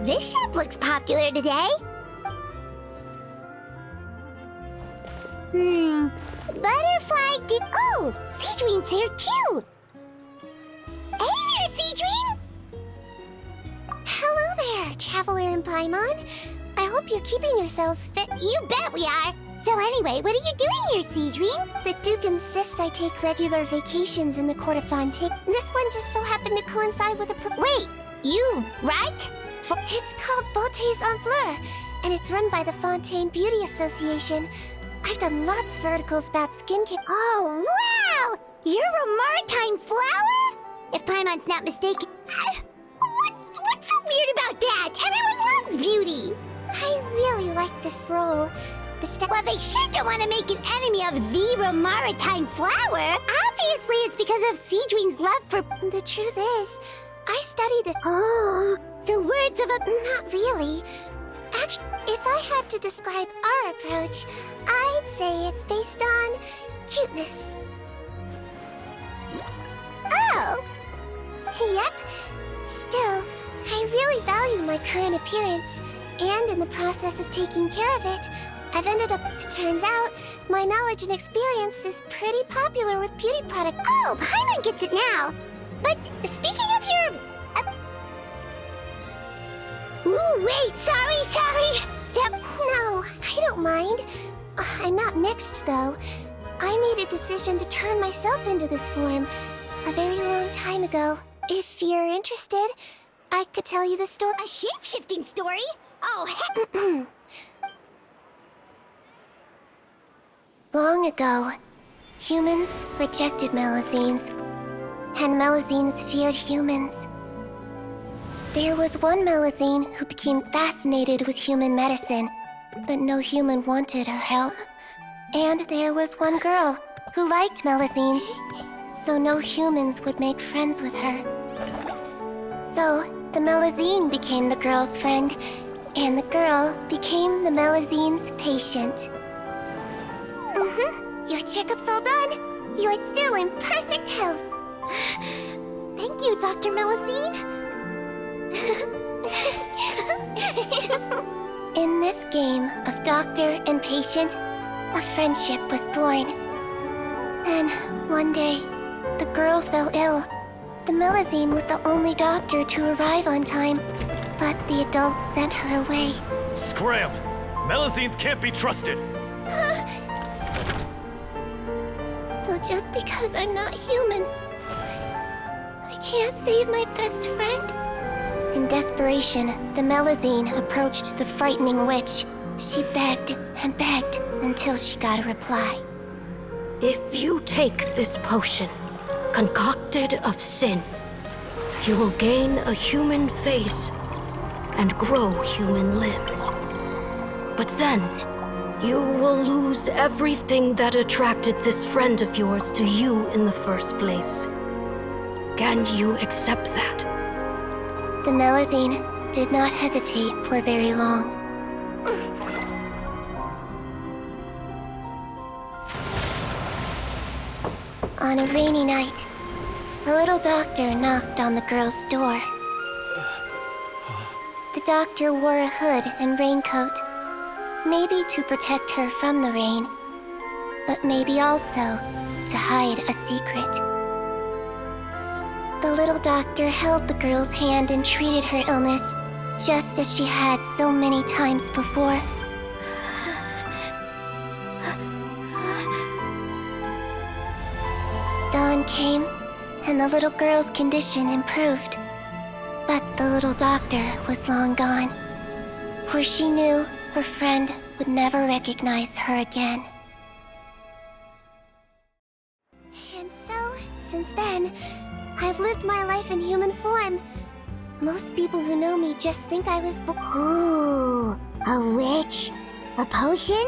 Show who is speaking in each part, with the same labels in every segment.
Speaker 1: This shop looks popular today. Butterfly did. Oh, Sigewinne's here too. Hey there, Sigewinne! Hello there, Traveler and Paimon. I hope you're keeping yourselves fit. You bet we are. So anyway, what are you doing here, Sigewinne? The Duke insists I take regular vacations in the Court of Fontaine. This one just so happened to coincide with a Wait, you, right? It's called Beautés en Fleur, and it's run by the Fontaine Beauty Association. I've done lots of articles about skincare. Oh, wow! You're a maritime flower? If Paimon's not mistaken. What's so weird about that? Everyone loves beauty! I really like this role. Well, they sure don't want to make an enemy of the maritime flower. Obviously, it's because of Sigewinne's love for... The truth is, I study this... Oh, the words of a... Not really. Actually, if I had to describe our approach, I'd say it's based on cuteness. Oh! Yep. Still, I really value my current appearance, and in the process of taking care of it, I've ended up... It turns out, my knowledge and experience is pretty popular with beauty products. Oh, Paimon gets it now! But speaking of your... Ooh, wait, sorry! Yep. No, I don't mind. I'm not mixed, though. I made a decision to turn myself into this form a very long time ago. If you're interested, I could tell you the story. A shape-shifting story? Oh, heck... Long ago, humans rejected Melusines, and Melusines feared humans. There was one Melusine who became fascinated with human medicine, but no human wanted her help. And there was one girl who liked Melusines, so no humans would make friends with her. So, the Melusine became the girl's friend, and the girl became the Melusine's patient. Your checkup's all done. You're still in perfect health. Thank you, Dr. Melusine. In this game of doctor and patient, a friendship was born. Then, one day, the girl fell ill. The Melusine was the only doctor to arrive on time, but the adults sent her away.
Speaker 2: Scram! Melusines can't be trusted!
Speaker 1: So just because I'm not human, I can't save my best friend? In desperation, the Melusine approached the frightening witch. She begged and begged until she got a reply.
Speaker 3: If you take this potion, concocted of sin, you will gain a human face and grow human limbs. But then, you will lose everything that attracted this friend of yours to you in the first place. Can you accept that?
Speaker 1: The Melusine did not hesitate for very long. On a rainy night, a little doctor knocked on the girl's door. The doctor wore a hood and raincoat, maybe to protect her from the rain, but maybe also to hide a secret. The little doctor held the girl's hand and treated her illness, just as she had so many times before. Dawn came, and the little girl's condition improved. But the little doctor was long gone, for she knew her friend would never recognize her again. And so, since then, I've lived my life in human form. Most people who know me just think I was Ooh, a witch? A potion?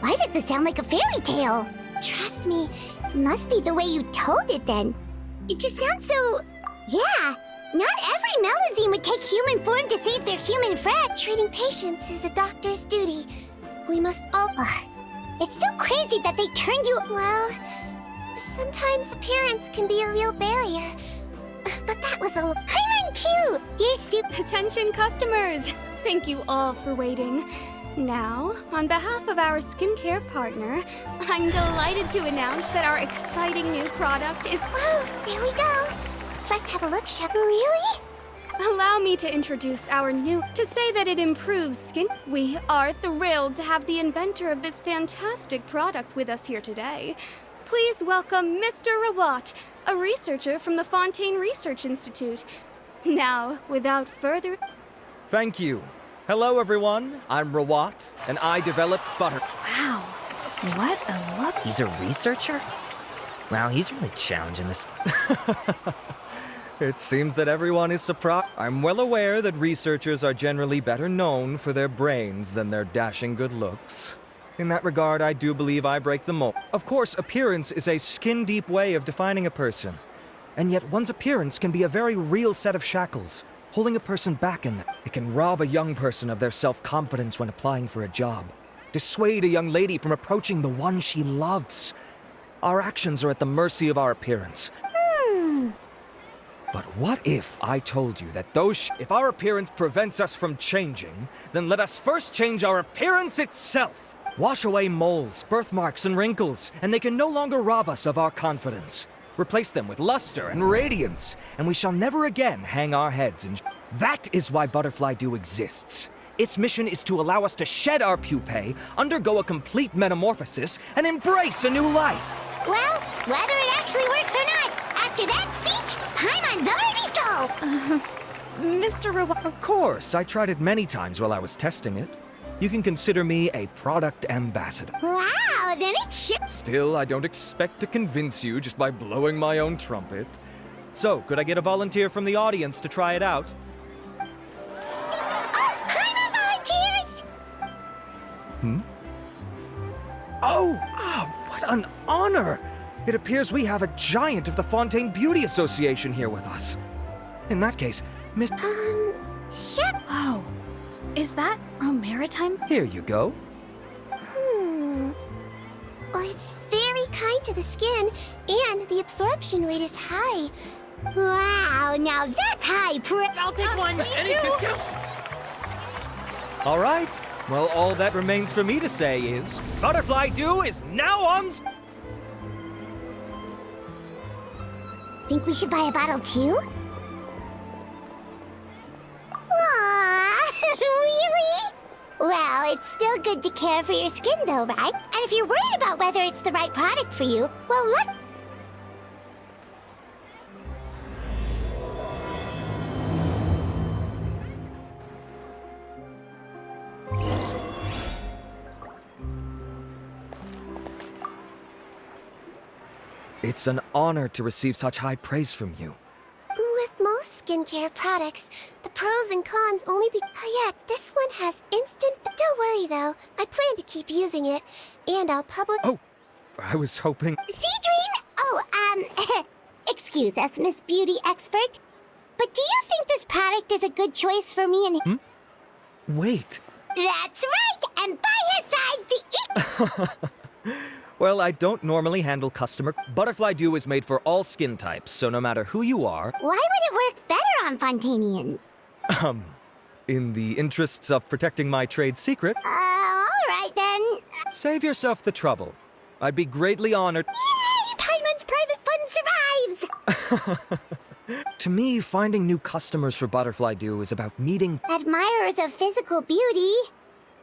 Speaker 1: Why does this sound like a fairy tale? Trust me, must be the way you told it then. It just sounds so... Yeah, not every Melusine would take human form to save their human friend. Treating patients is a doctor's duty. We must all... It's so crazy that they turned you... Well, sometimes appearance can be a real barrier. But that was a... Paimon too! You're super...
Speaker 4: Attention customers! Thank you all for waiting. Now, on behalf of our skincare partner, I'm delighted to announce that our exciting new product is...
Speaker 1: Well, there we go. Let's have a look, Really?
Speaker 4: Allow me to introduce our new... To say that it improves skin... We are thrilled to have the inventor of this fantastic product with us here today. Please welcome Mr. Rawat, a researcher from the Fontaine Research Institute. Now, without further...
Speaker 5: Thank you. Hello, everyone. I'm Rawat, and I developed butter.
Speaker 6: Wow, what a look. He's a researcher? Wow, he's really challenging this.
Speaker 5: It seems that everyone is surprised. I'm well aware that researchers are generally better known for their brains than their dashing good looks. In that regard, I do believe I break the mold. Of course, appearance is a skin-deep way of defining a person. And yet one's appearance can be a very real set of shackles, holding a person back in them. It can rob a young person of their self-confidence when applying for a job, dissuade a young lady from approaching the one she loves. Our actions are at the mercy of our appearance. But what if I told you that if our appearance prevents us from changing, then let us first change our appearance itself. Wash away moles, birthmarks, and wrinkles, and they can no longer rob us of our confidence. Replace them with luster and radiance, and we shall never again hang our heads in... That is why Butterfly Dew exists. Its mission is to allow us to shed our pupae, undergo a complete metamorphosis, and embrace a new life.
Speaker 1: Well, whether it actually works or not, after that speech, Paimon's already sold!
Speaker 4: Mr. Rawat...
Speaker 5: Of course, I tried it many times while I was testing it. You can consider me a product ambassador.
Speaker 1: Wow, then it's sure...
Speaker 5: Still, I don't expect to convince you just by blowing my own trumpet. So, could I get a volunteer from the audience to try it out?
Speaker 1: Oh, Paimon volunteers!
Speaker 5: Oh, what an honor! It appears we have a giant of the Fontaine Beauty Association here with us. In that case, Miss...
Speaker 1: Sure.
Speaker 6: Oh, is that Romaritime?
Speaker 5: Here you go.
Speaker 1: Well, it's very kind to the skin, and the absorption rate is high. Wow, now that's high
Speaker 6: I'll take one.
Speaker 2: Any discounts?
Speaker 5: All right. Well, all that remains for me to say is... Butterfly Dew is now on...
Speaker 1: Think we should buy a bottle too? Aww, really? Well, it's still good to care for your skin though, right? And if you're worried about whether it's the right product for you, well,
Speaker 5: It's an honor to receive such high praise from you.
Speaker 1: With most skincare products, the pros and cons only be... Oh yeah, this one has instant... But don't worry though, I plan to keep using it, and I'll publish...
Speaker 5: Oh, I was hoping...
Speaker 1: Sigewinne? Oh, excuse us, Miss Beauty Expert, but do you think this product is a good choice for me and...
Speaker 5: Wait.
Speaker 1: That's right, and by his side, the...
Speaker 5: Well, I don't normally handle customer... Butterfly Dew is made for all skin types, so no matter who you are...
Speaker 1: Why would it work better on Fontainians?
Speaker 5: In the interests of protecting my trade secret...
Speaker 1: Alright then.
Speaker 5: Save yourself the trouble. I'd be greatly honored...
Speaker 1: Yay! Paimon's private fund survives!
Speaker 5: To me, finding new customers for Butterfly Dew is about meeting...
Speaker 1: Admirers of physical beauty?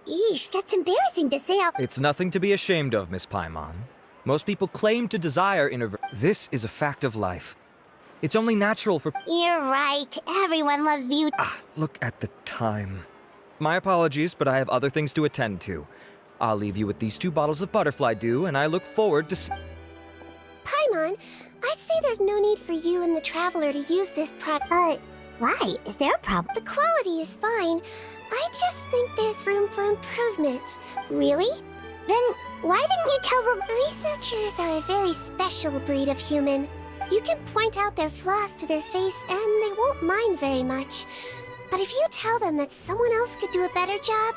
Speaker 1: Eesh, that's embarrassing to say out...
Speaker 5: It's nothing to be ashamed of, Miss Paimon. Most people claim to desire inner... This is a fact of life. It's only natural for...
Speaker 1: You're right. Everyone loves beauty.
Speaker 5: Look at the time. My apologies, but I have other things to attend to. I'll leave you with these 2 bottles of Butterfly Dew, and I look forward to...
Speaker 1: Paimon, I'd say there's no need for you and the Traveler to use this product. Why? Is there a problem? The quality is fine. I just think there's room for improvement. Really? Then why didn't you tell researchers are a very special breed of human. You can point out their flaws to their face and they won't mind very much. But if you tell them that someone else could do a better job,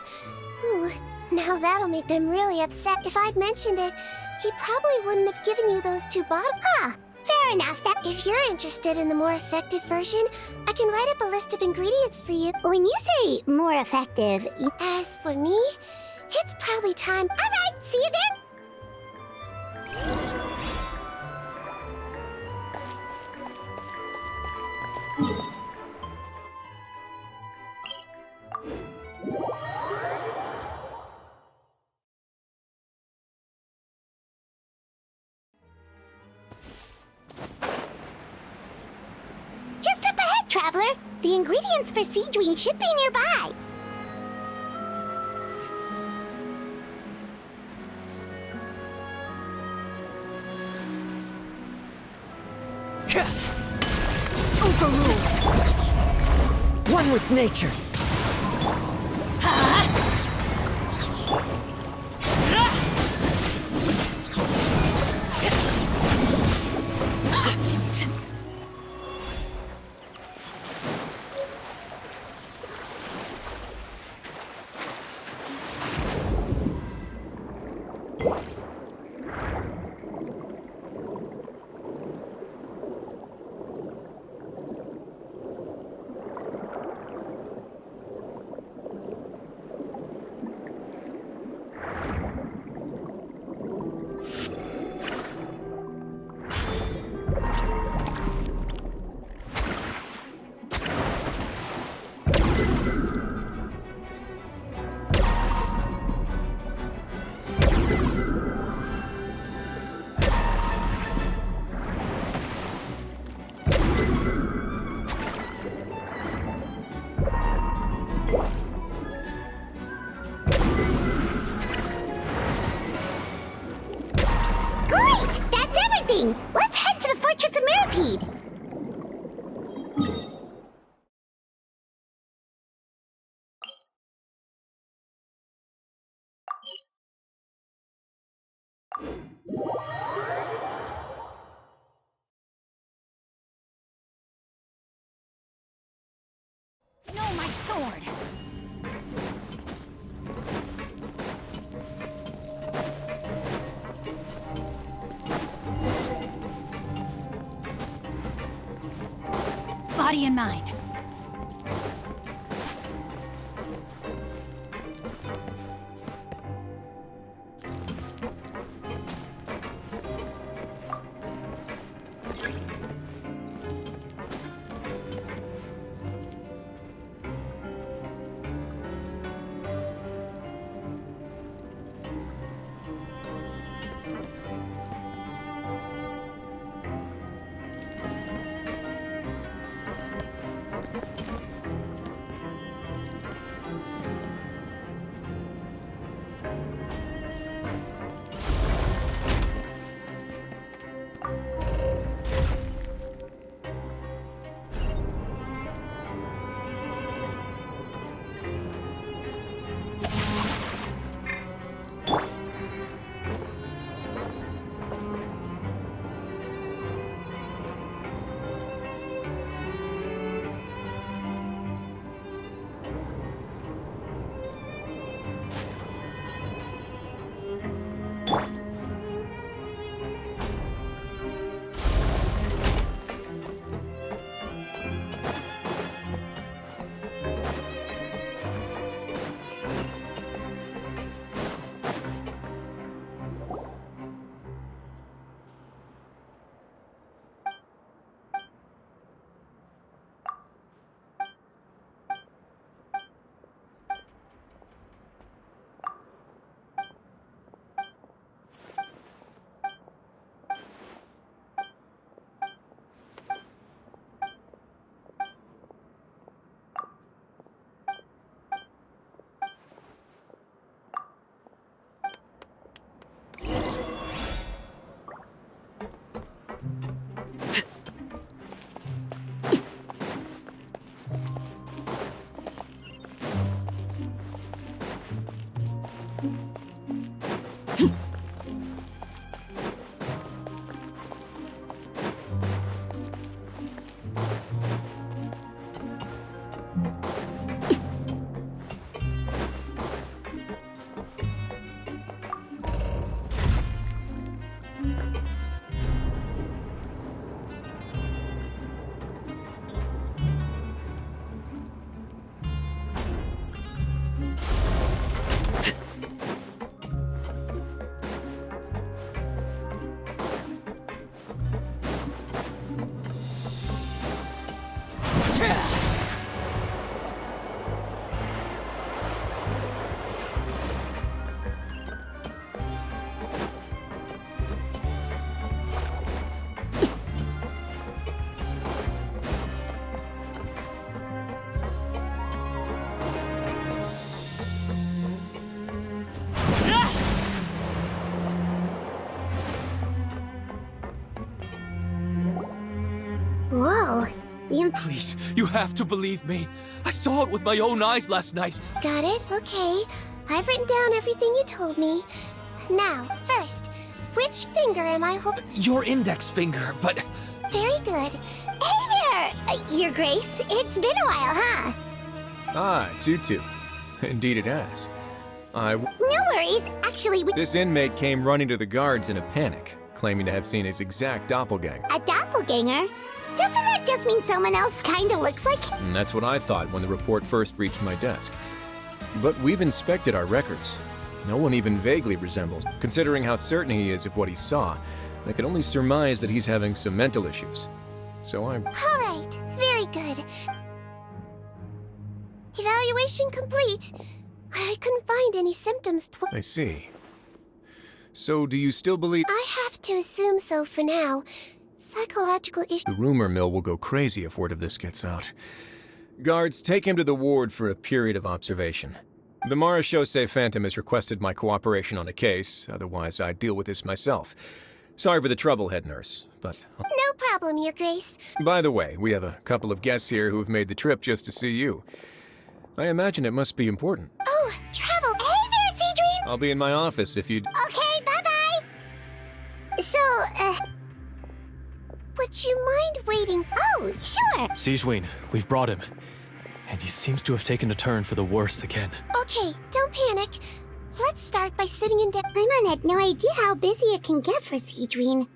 Speaker 1: ooh, now that'll make them really upset. If I'd mentioned it, he probably wouldn't have given you those 2 bottles. Ah, fair enough. If you're interested in the more effective version, I can write up a list of ingredients for you. When you say more effective, as for me, it's probably time. All right, see you there. Just up ahead, Traveler. The ingredients for sigewinne should be nearby.
Speaker 6: Overruled. One with nature. Let's head to the Fortress of Mirapede!
Speaker 3: No, my sword! Body and mind.
Speaker 1: Whoa.
Speaker 7: Please, you have to believe me. I saw it with my own eyes last night.
Speaker 1: Got it? Okay. I've written down everything you told me. Now, first, which finger am I holding?
Speaker 7: Your index finger, but...
Speaker 1: Very good. Hey there, Your Grace. It's been a while, huh?
Speaker 8: Ah, it's you two. Indeed it has.
Speaker 1: No worries. Actually,
Speaker 8: This inmate came running to the guards in a panic, claiming to have seen his exact doppelganger.
Speaker 1: a doppelganger? Doesn't that just mean someone else kinda looks like...
Speaker 8: And that's what I thought when the report first reached my desk. But we've inspected our records. No one even vaguely resembles. Considering how certain he is of what he saw, I can only surmise that he's having some mental issues. So I'm...
Speaker 1: All right. Very good. Evaluation complete. I couldn't find any symptoms.
Speaker 8: I see. So do you still believe...
Speaker 1: I have to assume so for now. Psychological issues.
Speaker 8: The rumor mill will go crazy if word of this gets out. Guards, take him to the ward for a period of observation. The Marechaussee Phantom has requested my cooperation on a case, otherwise I'd deal with this myself. Sorry for the trouble, head nurse, but...
Speaker 1: No problem, Your Grace.
Speaker 8: By the way, we have a couple of guests here who have made the trip just to see you. I imagine it must be important.
Speaker 1: Oh, travel. Hey there, Seadream.
Speaker 8: I'll be in my office if you...
Speaker 1: Okay, bye-bye. So, would you mind waiting? Oh, sure.
Speaker 2: Sigewinne, we've brought him. And he seems to have taken a turn for the worse again.
Speaker 1: Okay, don't panic. Let's start by sitting in Paimon had no idea how busy it can get for Seadream. Maybe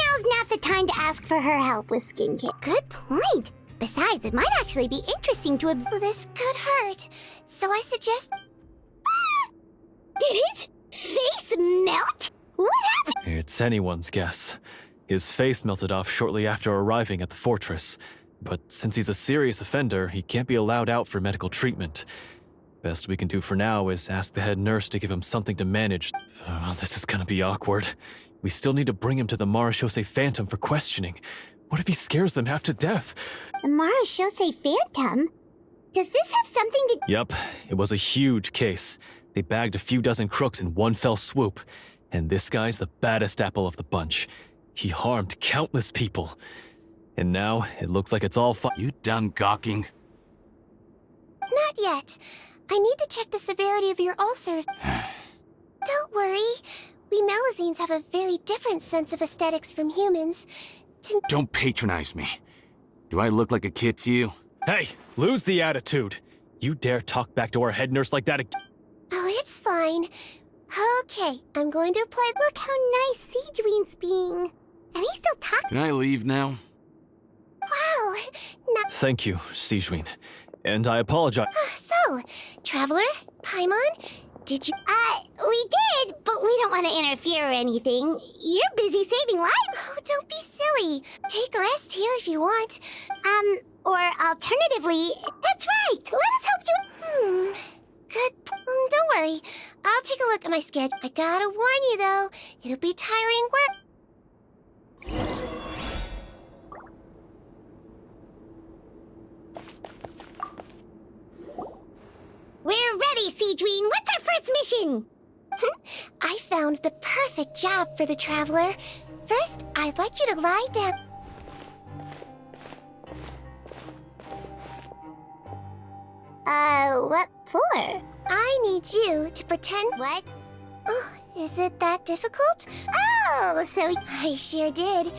Speaker 1: now's not the time to ask for her help with skincare. Good point. Besides, it might actually be interesting to observe. This could hurt, so I suggest... Did his face melt? What happened?
Speaker 2: It's anyone's guess. His face melted off shortly after arriving at the fortress. But since he's a serious offender, he can't be allowed out for medical treatment. Best we can do for now is ask the head nurse to give him something to manage. Oh, this is gonna be awkward. We still need to bring him to the Marechaussee Phantom for questioning. What if he scares them half to death?
Speaker 1: The Marechaussee Phantom? Does this have something to...
Speaker 2: Yep, it was a huge case. They bagged a few dozen crooks in one fell swoop. And this guy's the baddest apple of the bunch. He harmed countless people. And now, it looks like it's all
Speaker 7: You done gawking?
Speaker 1: Not yet. I need to check the severity of your ulcers. Don't worry. We Melazines have a very different sense of aesthetics from humans.
Speaker 7: Don't patronize me. Do I look like a kid to you?
Speaker 2: Hey, lose the attitude. You dare talk back to our head nurse like that again?
Speaker 1: Oh, it's fine. Okay, I'm going to apply... Look how nice Seadream's being. And he's still talking...
Speaker 7: Can I leave now?
Speaker 1: Wow. Not...
Speaker 2: Thank you, Sigewinne. And I apologize.
Speaker 1: So, Traveler, Paimon, did you... we did, but we don't want to interfere or anything. You're busy saving lives. Oh, don't be silly. Take a rest here if you want. Or alternatively... That's right! Let us help you... Good. Don't worry. I'll take a look at my schedule. I gotta warn you, though. It'll be tiring work. We're ready, Seadream. What's our first mission? I found the perfect job for the Traveler. First, I'd like you to lie down. What for? I need you to pretend... What? Oh, is it that difficult? Oh, so... I sure did.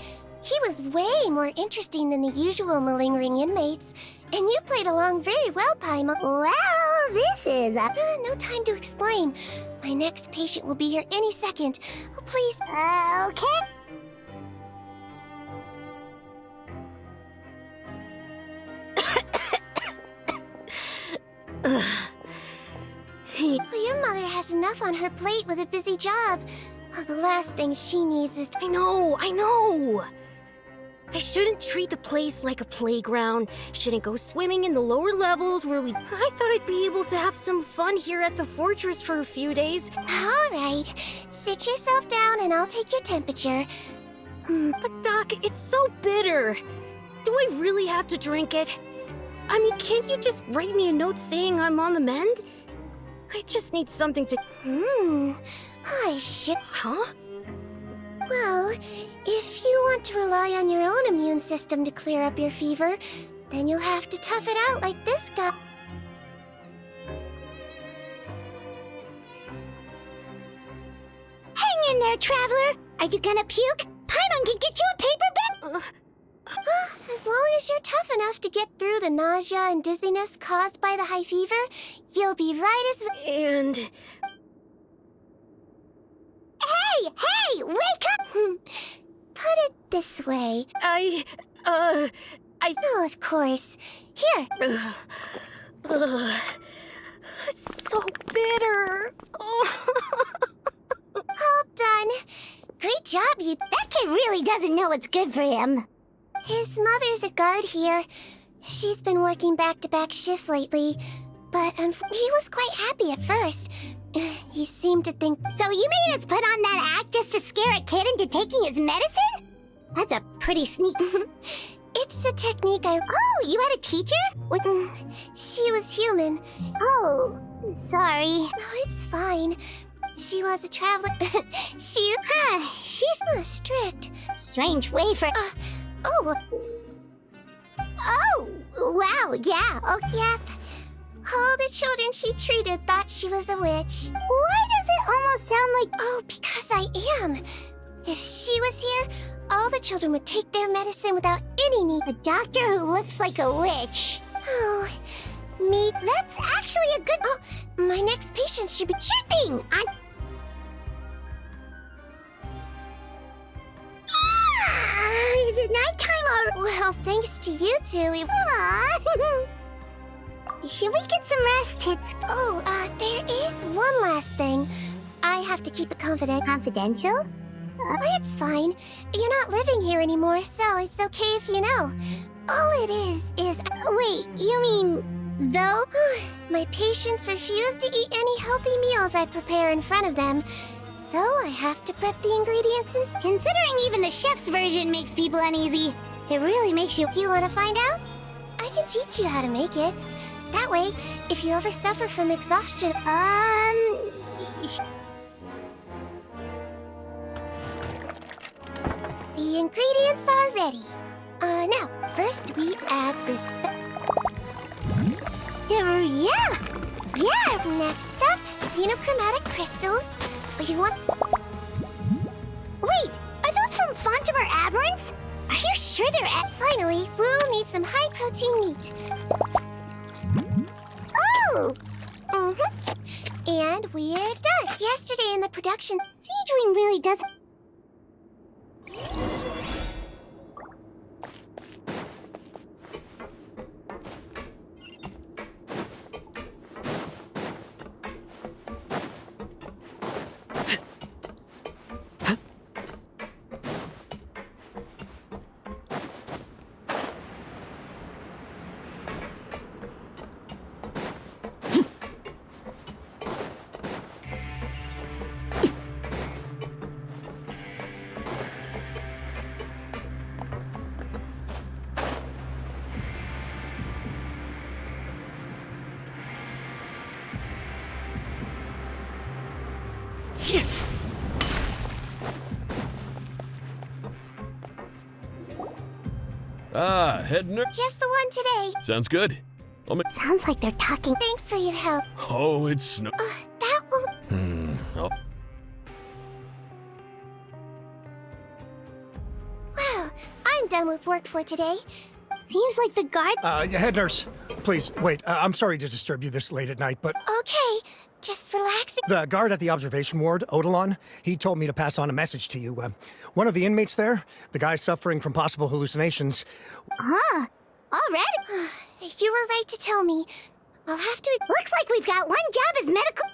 Speaker 1: He was way more interesting than the usual malingering inmates. And you played along very well, Paimon. Well, this is no time to explain. My next patient will be here any second. Oh, please... okay. Well, your mother has enough on her plate with a busy job. Well, the last thing she needs is...
Speaker 3: I know! I shouldn't treat the place like a playground. Shouldn't go swimming in the lower levels where we... I thought I'd be able to have some fun here at the fortress for a few days.
Speaker 1: All right. Sit yourself down and I'll take your temperature.
Speaker 3: But Doc, it's so bitter. Do I really have to drink it? I mean, can't you just write me a note saying I'm on the mend? I just need something to...
Speaker 1: I sure...
Speaker 3: Huh?
Speaker 1: Well, if you want to rely on your own immune system to clear up your fever, then you'll have to tough it out like this guy. Hang in there, traveler! Are you gonna puke? Paimon can get you a paper bag! As long as you're tough enough to get through the nausea and dizziness caused by the high fever, you'll be right as...
Speaker 3: And
Speaker 1: Hey! Wake up! Put it this way. Oh, of course. Here.
Speaker 3: It's so bitter.
Speaker 1: All done. Great job, you... That kid really doesn't know what's good for him. His mother's a guard here. She's been working back-to-back shifts lately, but he was quite happy at first. He seemed to think... So you made us put on that act just to scare a kid into taking his medicine? That's a pretty sneak... It's a technique I... Oh, you had a teacher? She was human. Oh, sorry. No, it's fine. She was a traveler. She's strict. Strange way for... Oh, wow, yeah. Oh, yep. All the children she treated thought she was a witch. Why does it almost sound like... Oh, because I am. If she was here, all the children would take their medicine without any need. A doctor who looks like a witch. Oh, me. That's actually a good... Oh, my next patient should be... Sure thing! Is it nighttime already? Well, thanks to you two, we... Should we get some rest? There is one last thing. I have to keep it confidential? It's fine. You're not living here anymore, so it's okay if you know. All it is... Wait, you mean... Though? My patients refuse to eat any healthy meals I prepare in front of them. So I have to prep the ingredients and... Considering even the chef's version makes people uneasy, it really makes you... You want to find out? I can teach you how to make it. That way, if you ever suffer from exhaustion... The ingredients are ready. Now, first we add this... Yeah! Next up, xenochromatic crystals. You want... Wait! Are those from Fontimer Aberrants? Are you sure they're at... Finally, we'll need some high-protein meat. Oh! And we're done. Yesterday in the production, Sigewinne really does...
Speaker 9: Heading there.
Speaker 1: Just the one today.
Speaker 9: Sounds good.
Speaker 1: Sounds like they're talking. Thanks for your help.
Speaker 9: Oh, it's snow.
Speaker 1: That won't...
Speaker 9: Oh.
Speaker 1: Well, I'm done with work for today. Seems like the guard...
Speaker 10: Head nurse, please, wait. I'm sorry to disturb you this late at night, but...
Speaker 1: Okay, just relaxing.
Speaker 10: The guard at the observation ward, Odilon, he told me to pass on a message to you. One of the inmates there, the guy suffering from possible hallucinations...
Speaker 1: Already? You were right to tell me. I'll have to... Looks like we've got one job as medical...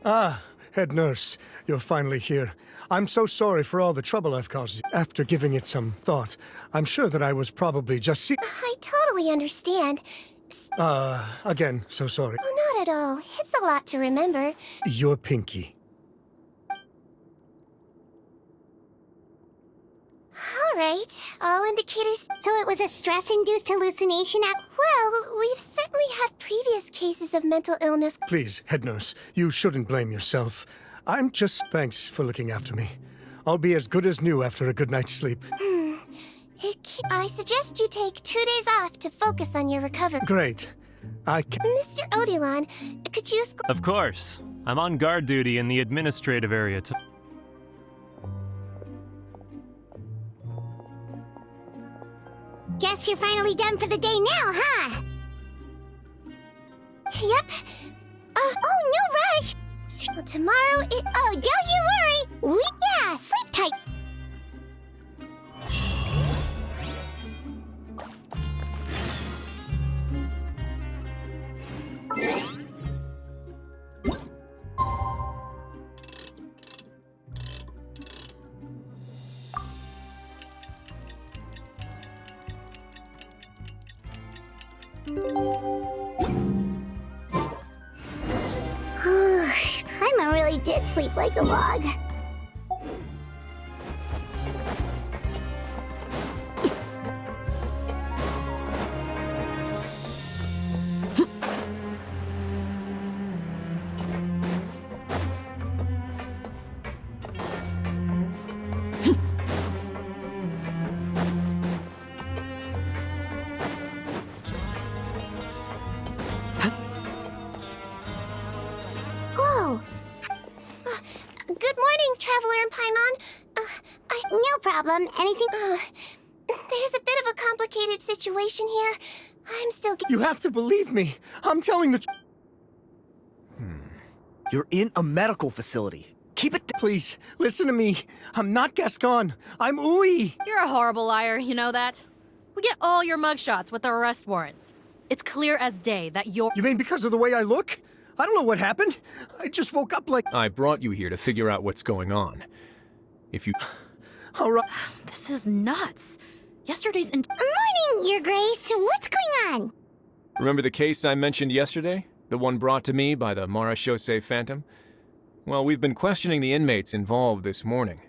Speaker 10: Ah, head nurse, you're finally here. I'm so sorry for all the trouble I've caused you. After giving it some thought, I'm sure that I was probably just
Speaker 1: I totally understand.
Speaker 10: again, so sorry.
Speaker 1: Oh, not at all. It's a lot to remember.
Speaker 10: Your pinky.
Speaker 1: All right, all indicators. So it was a stress-induced hallucination? Well, we've certainly had previous cases of mental illness.
Speaker 10: Please, head nurse, you shouldn't blame yourself. I'm just... Thanks for looking after me. I'll be as good as new after a good night's sleep.
Speaker 1: I suggest you take 2 days off to focus on your recovery.
Speaker 10: Great.
Speaker 1: Mr. Odilon, could you...
Speaker 9: Of course. I'm on guard duty in the administrative area.
Speaker 1: Guess you're finally done for the day now, huh? Yep. Oh, no rush! Tomorrow it... Oh, don't you worry! Yeah, sleep tight! Paimon really did sleep like a log. Good morning, Traveler and Paimon. No problem. Anything? There's a bit of a complicated situation here. I'm still...
Speaker 10: You have to believe me. I'm telling the truth.
Speaker 11: You're in a medical facility. Keep it...
Speaker 10: Please, listen to me. I'm not Gascon. I'm Uy.
Speaker 12: You're a horrible liar, you know that? We get all your mugshots with the arrest warrants. It's clear as day that you're...
Speaker 10: You mean because of the way I look? I don't know what happened. I just woke up like...
Speaker 8: I brought you here to figure out what's going on. If you...
Speaker 10: All right.
Speaker 12: This is nuts. Yesterday's...
Speaker 1: Morning, Your Grace. What's going on?
Speaker 8: Remember the case I mentioned yesterday? The one brought to me by the Marechaussee Phantom? Well, we've been questioning the inmates involved this morning.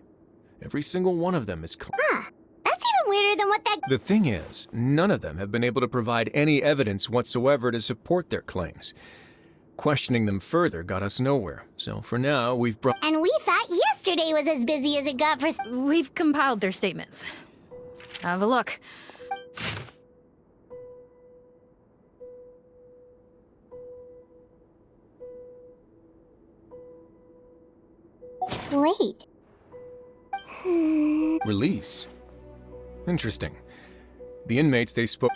Speaker 8: Every single one of them is...
Speaker 1: That's even weirder than what that...
Speaker 8: The thing is, none of them have been able to provide any evidence whatsoever to support their claims. Questioning them further got us nowhere, so for now, we've brought...
Speaker 1: And we thought yesterday was as busy as it got for...
Speaker 12: We've compiled their statements. Have a look.
Speaker 1: Wait.
Speaker 8: Release? Interesting. The inmates they spoke...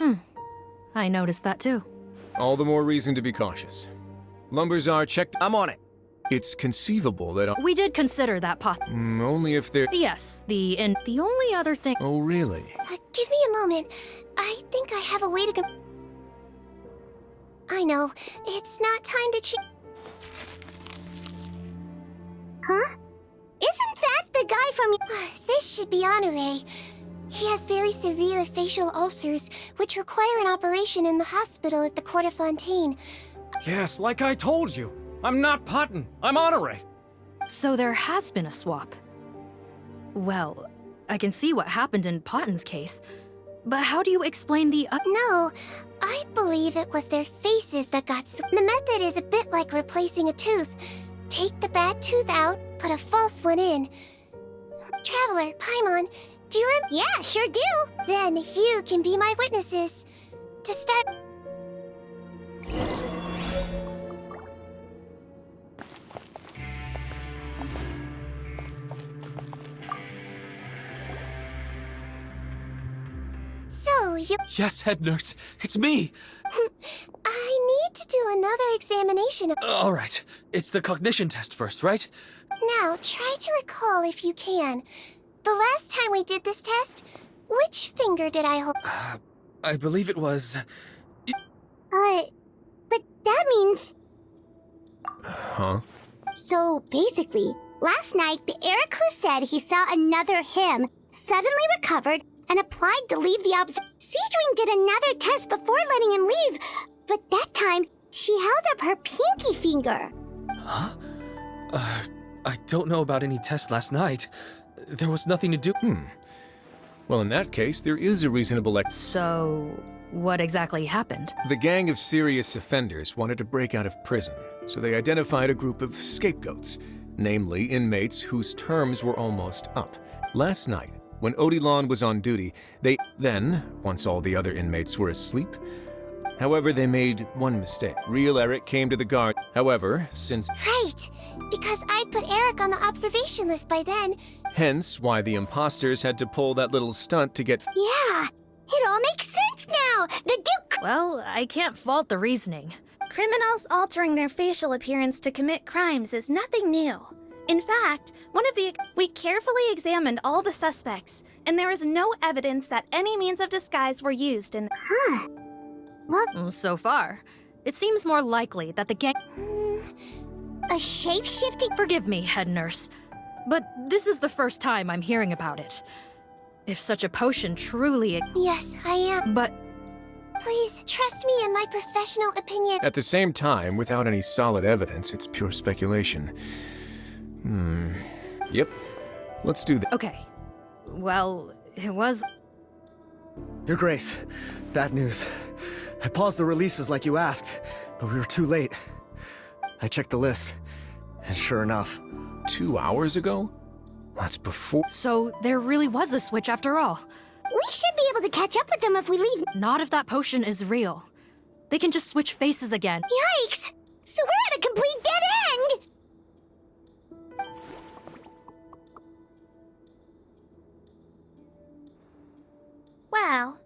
Speaker 12: I noticed that too.
Speaker 8: All the more reason to be cautious. Lumberzar, check...
Speaker 11: I'm on it.
Speaker 8: It's conceivable that...
Speaker 12: We did consider that
Speaker 8: only if they're...
Speaker 12: Yes, the only other thing...
Speaker 8: Oh, really?
Speaker 1: Give me a moment. I think I have a way to... I know. It's not time to cheat. Huh? Isn't that the guy from... This should be Honore. He has very severe facial ulcers, which require an operation in the hospital at the Court of Fontaine.
Speaker 5: Yes, like I told you. I'm not Potton. I'm Honore.
Speaker 12: So there has been a swap. Well, I can see what happened in Potton's case, but how do you explain the...
Speaker 1: No, I believe it was their faces that got... The method is a bit like replacing a tooth. Take the bad tooth out, put a false one in. Traveler, Paimon, do you remember? Yeah, sure do. Then you can be my witnesses. To start... So, you...
Speaker 7: Yes, head nurse. It's me.
Speaker 1: I need to do another examination of...
Speaker 7: All right. It's the cognition test first, right?
Speaker 1: Now, try to recall if you can. The last time we did this test, which finger did I hold?
Speaker 7: I believe it was...
Speaker 1: But that means...
Speaker 8: Huh?
Speaker 1: So basically, last night the Eric who said he saw another him suddenly recovered and applied to leave the Sigewinne did another test before letting him leave, but that time she held up her pinky finger.
Speaker 7: Huh? I don't know about any test last night. There was nothing to do.
Speaker 8: Well, in that case, there is a reasonable
Speaker 12: So, what exactly happened?
Speaker 8: The gang of serious offenders wanted to break out of prison, so they identified a group of scapegoats, namely inmates whose terms were almost up. Last night, when Odilon was on duty, once all the other inmates were asleep. However, they made one mistake. Real Eric came to the guard. However, since...
Speaker 1: Right, because I put Eric on the observation list by then.
Speaker 8: Hence why the imposters had to pull that little stunt to get...
Speaker 1: Yeah, it all makes sense now. The Duke...
Speaker 12: Well, I can't fault the reasoning.
Speaker 13: Criminals altering their facial appearance to commit crimes is nothing new. In fact, we carefully examined all the suspects, and there is no evidence that any means of disguise were used in...
Speaker 1: Huh. Well,
Speaker 12: so far, it seems more likely that the gang...
Speaker 1: A shape-shifting...
Speaker 12: Forgive me, head nurse, but this is the first time I'm hearing about it. If such a potion truly...
Speaker 1: Yes, I am.
Speaker 12: But...
Speaker 1: Please, trust me in my professional opinion.
Speaker 8: At the same time, without any solid evidence, it's pure speculation. Yep. Let's do that.
Speaker 12: Okay. Well, it was...
Speaker 11: Your Grace, bad news. I paused the releases like you asked, but we were too late. I checked the list, and sure enough...
Speaker 8: 2 hours ago? That's before...
Speaker 12: So there really was a switch after all.
Speaker 1: We should be able to catch up with them if we leave.
Speaker 12: Not if that potion is real. They can just switch faces again.
Speaker 1: Yikes! So we're at a complete dead end!
Speaker 13: Well,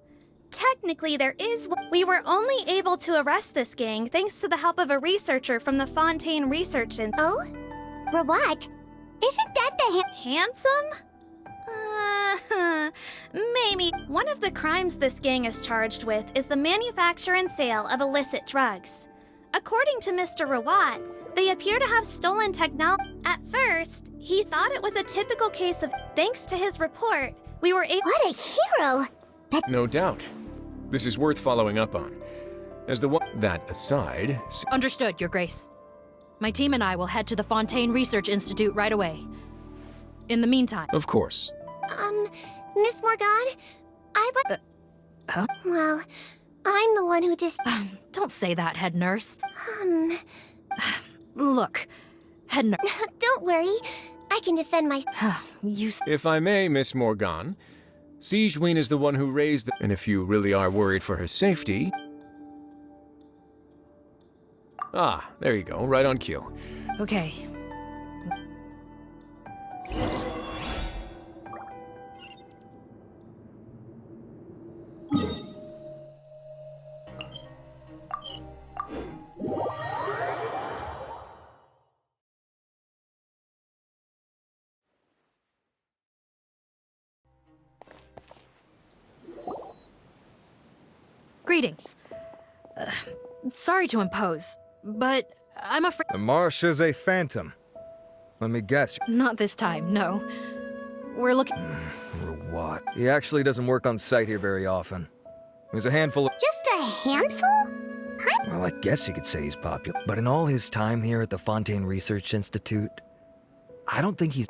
Speaker 13: technically there is... We were only able to arrest this gang thanks to the help of a researcher from the Fontaine Research Institute.
Speaker 1: Oh? Rawat? Isn't that the
Speaker 13: handsome? Maybe. One of the crimes this gang is charged with is the manufacture and sale of illicit drugs. According to Mr. Rawat, they appear to have stolen technology. At first, he thought it was a typical case of... Thanks to his report, we were able...
Speaker 1: What a hero!
Speaker 8: No doubt. This is worth following up on. As the one... That aside...
Speaker 12: Understood, Your Grace. My team and I will head to the Fontaine Research Institute right away. In the meantime...
Speaker 8: Of course.
Speaker 1: Miss Morgan? I'd like...
Speaker 12: Huh?
Speaker 1: Well, I'm the one who just...
Speaker 12: Don't say that, head nurse. Look, head nurse...
Speaker 1: Don't worry. I can defend myself.
Speaker 8: If I may, Miss Morgan, Sigewinne is the one who raised the... And if you really are worried for her safety... Ah, there you go, right on cue.
Speaker 12: Okay. Greetings. Sorry to impose, but I'm afraid...
Speaker 5: The Marsh is a phantom. Let me guess.
Speaker 12: Not this time, no. We're looking...
Speaker 5: What? He actually doesn't work on site here very often. There's a handful of...
Speaker 1: Just a handful?
Speaker 5: Well, I guess you could say he's popular. But in all his time here at the Fontaine Research Institute, I don't think he's...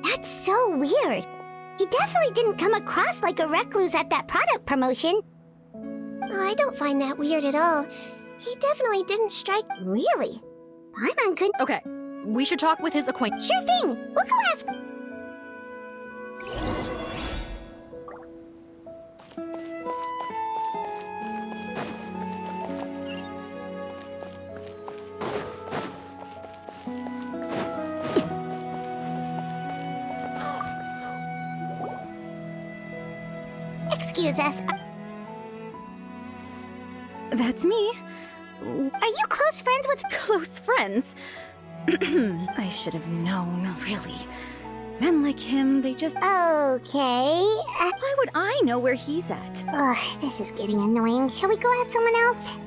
Speaker 1: That's so weird. He definitely didn't come across like a recluse at that product promotion. I don't find that weird at all. He definitely didn't strike... Really? I'm on good...
Speaker 12: Okay, we should talk with his acquaintance.
Speaker 1: Sure thing. We'll go ask... Excuse us.
Speaker 13: That's me.
Speaker 1: Are you close friends with...
Speaker 13: Close friends? I should have known, really.
Speaker 14: Men like him, they just...
Speaker 1: Okay.
Speaker 14: Why would I know where he's at?
Speaker 1: Ugh, this is getting annoying. Shall we go ask someone else?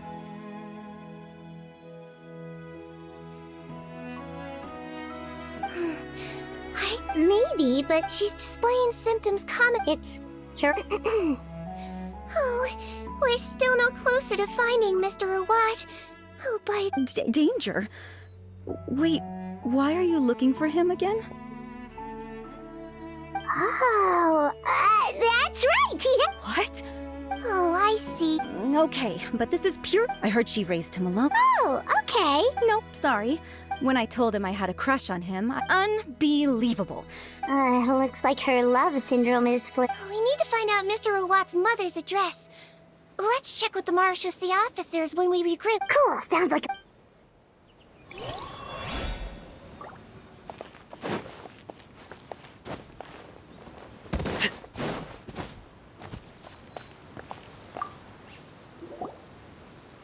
Speaker 1: Maybe, but she's displaying symptoms common. It's cure. Oh, we're still no closer to finding Mr. Rawat. Oh, but...
Speaker 14: Danger? Wait, why are you looking for him again?
Speaker 1: Oh, that's right!
Speaker 14: What?
Speaker 1: Oh, I see.
Speaker 14: Okay, but this is pure... I heard she raised him alone.
Speaker 1: Oh, okay.
Speaker 14: Nope, sorry. When I told him I had a crush on him, unbelievable.
Speaker 1: Looks like her love syndrome is We need to find out Mr. Rawat's mother's address. Let's check with the Marechaussee officers when we regroup. Cool, sounds like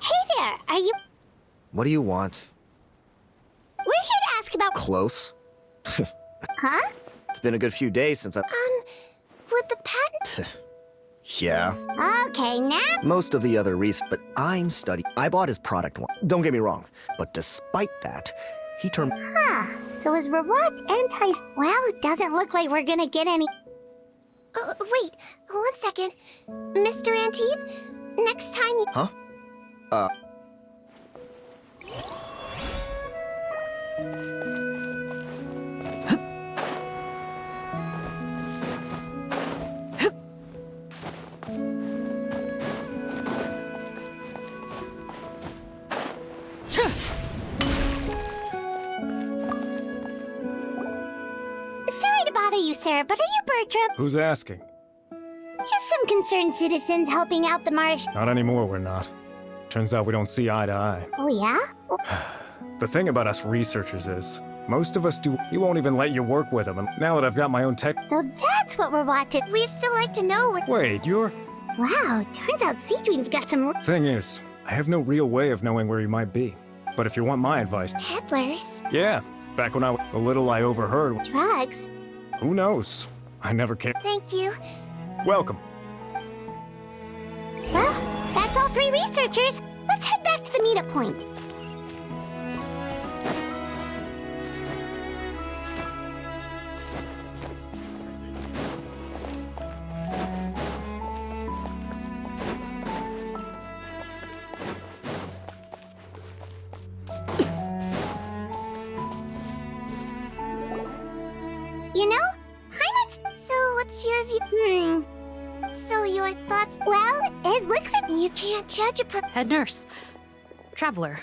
Speaker 1: Hey there, are you...
Speaker 11: What do you want?
Speaker 1: We're here to ask about...
Speaker 11: Close?
Speaker 1: Huh?
Speaker 11: It's been a good few days since I...
Speaker 1: With the patent...
Speaker 11: Yeah.
Speaker 1: Okay, now...
Speaker 11: Most of the other but I'm studying. I bought his product once. Don't get me wrong. But despite that, he turned...
Speaker 1: Huh, so is Rawat anti... Well, it doesn't look like we're gonna get any... Wait, 1 second. Mr. Antibes, next time you...
Speaker 11: Huh?
Speaker 1: Sorry to bother you, sir, but are you Bertram?
Speaker 15: Who's asking?
Speaker 1: Just some concerned citizens helping out the marsh.
Speaker 15: Not anymore, we're not. Turns out we don't see eye to eye.
Speaker 1: Oh, yeah?
Speaker 15: The thing about us researchers is, most of us do. He won't even let you work with him, and now that I've got my own tech...
Speaker 1: So that's what we're watching. We'd still like to know what...
Speaker 15: Wait, you're...
Speaker 1: Wow, turns out sigewinne's got some...
Speaker 15: Thing is, I have no real way of knowing where he might be. But if you want my advice...
Speaker 1: Peddlers?
Speaker 15: Yeah, back when I was a little I overheard...
Speaker 1: Drugs?
Speaker 15: Who knows? I never cared.
Speaker 1: Thank you.
Speaker 15: Welcome.
Speaker 1: Well, that's all 3 researchers. Let's head back to the meetup point. You know, So, what's your view? So, your thoughts? Well, his looks are... You can't judge a
Speaker 12: Head nurse. Traveler.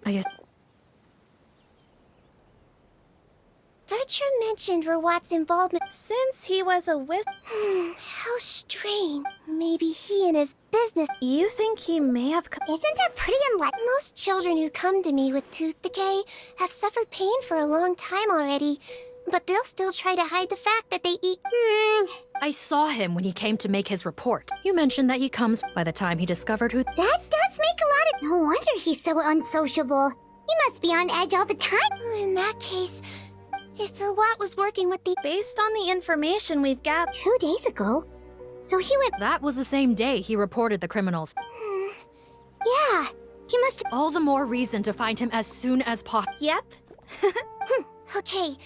Speaker 12: I guess...
Speaker 1: Bertram mentioned Rawat's involvement.
Speaker 13: Since he was a
Speaker 1: How strange. Maybe he and his business...
Speaker 13: You think he may have...
Speaker 1: Isn't that pretty unlikely? Most children who come to me with tooth decay have suffered pain for a long time already. But they'll still try to hide the fact that they eat...
Speaker 12: I saw him when he came to make his report. You mentioned that he comes by the time he discovered who...
Speaker 1: That does make a lot of... No wonder he's so unsociable. He must be on edge all the time. In that case, if Rawat was working with the...
Speaker 13: Based on the information we've got...
Speaker 1: 2 days ago. So he went...
Speaker 12: That was the same day he reported the criminals.
Speaker 1: Yeah, he must...
Speaker 12: All the more reason to find him as soon as possible.
Speaker 13: Yep.
Speaker 1: Okay.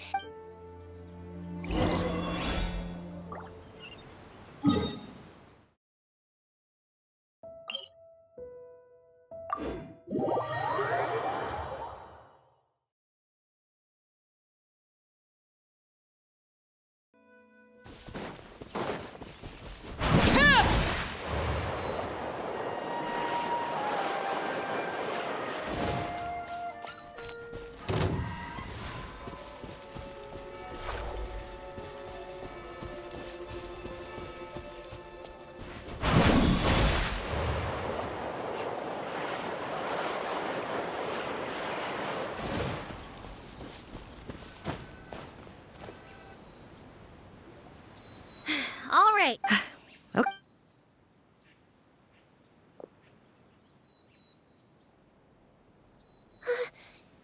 Speaker 13: All right.
Speaker 12: Okay.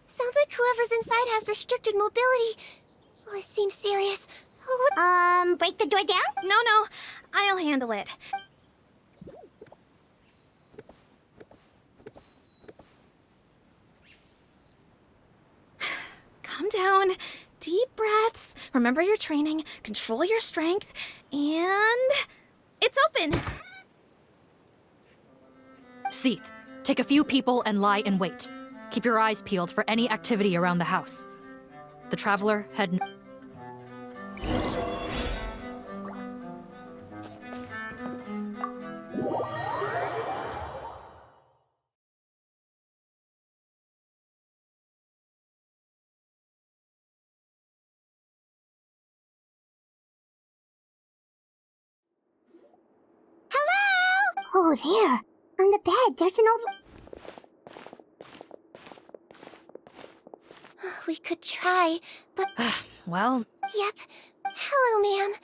Speaker 1: Sounds like whoever's inside has restricted mobility. Oh, it seems serious. break the door down?
Speaker 13: No, I'll handle it. Calm down. Deep breaths. Remember your training. Control your strength. And... it's open!
Speaker 12: Seath, take a few people and lie in wait. Keep your eyes peeled for any activity around the house. The Traveler had
Speaker 1: Oh, there. On the bed, there's an old... We could try, but...
Speaker 12: well...
Speaker 1: Yep. Hello, ma'am.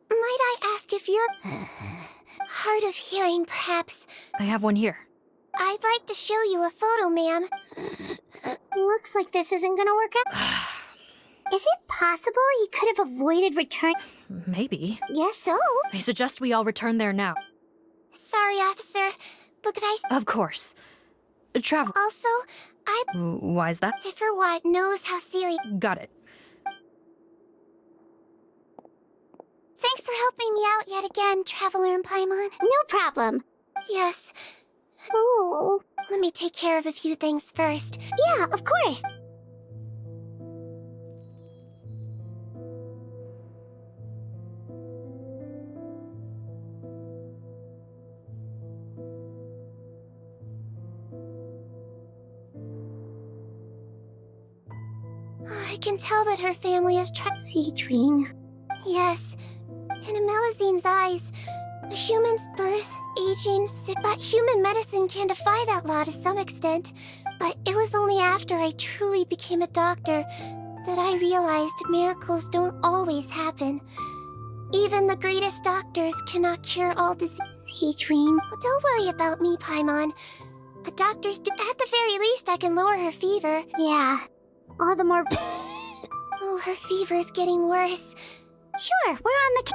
Speaker 1: Might I ask if you're... hard of hearing, perhaps?
Speaker 12: I have one here.
Speaker 1: I'd like to show you a photo, ma'am. Looks like this isn't gonna work out. Is it possible he could have avoided return...
Speaker 12: Maybe.
Speaker 1: Guess so.
Speaker 12: I suggest we all return there now.
Speaker 1: Sorry, officer, but could I...
Speaker 12: Of course. Travel...
Speaker 1: Also,
Speaker 12: Why is that?
Speaker 1: If Rawat knows how serious...
Speaker 12: Got it.
Speaker 1: Thanks for helping me out yet again, Traveler and Paimon. No problem. Yes. Oh. Let me take care of a few things first. Yeah, of course. I can tell that her family is sigewinne. Yes. In Amelizine's eyes, a human's birth, aging, sick... But human medicine can defy that law to some extent. But it was only after I truly became a doctor that I realized miracles don't always happen. Even the greatest doctors cannot cure all disease. Sigewinne. Well, don't worry about me, Paimon. A doctor's at the very least, I can lower her fever. Yeah. All the more... Oh, her fever's getting worse. Sure, we're on the...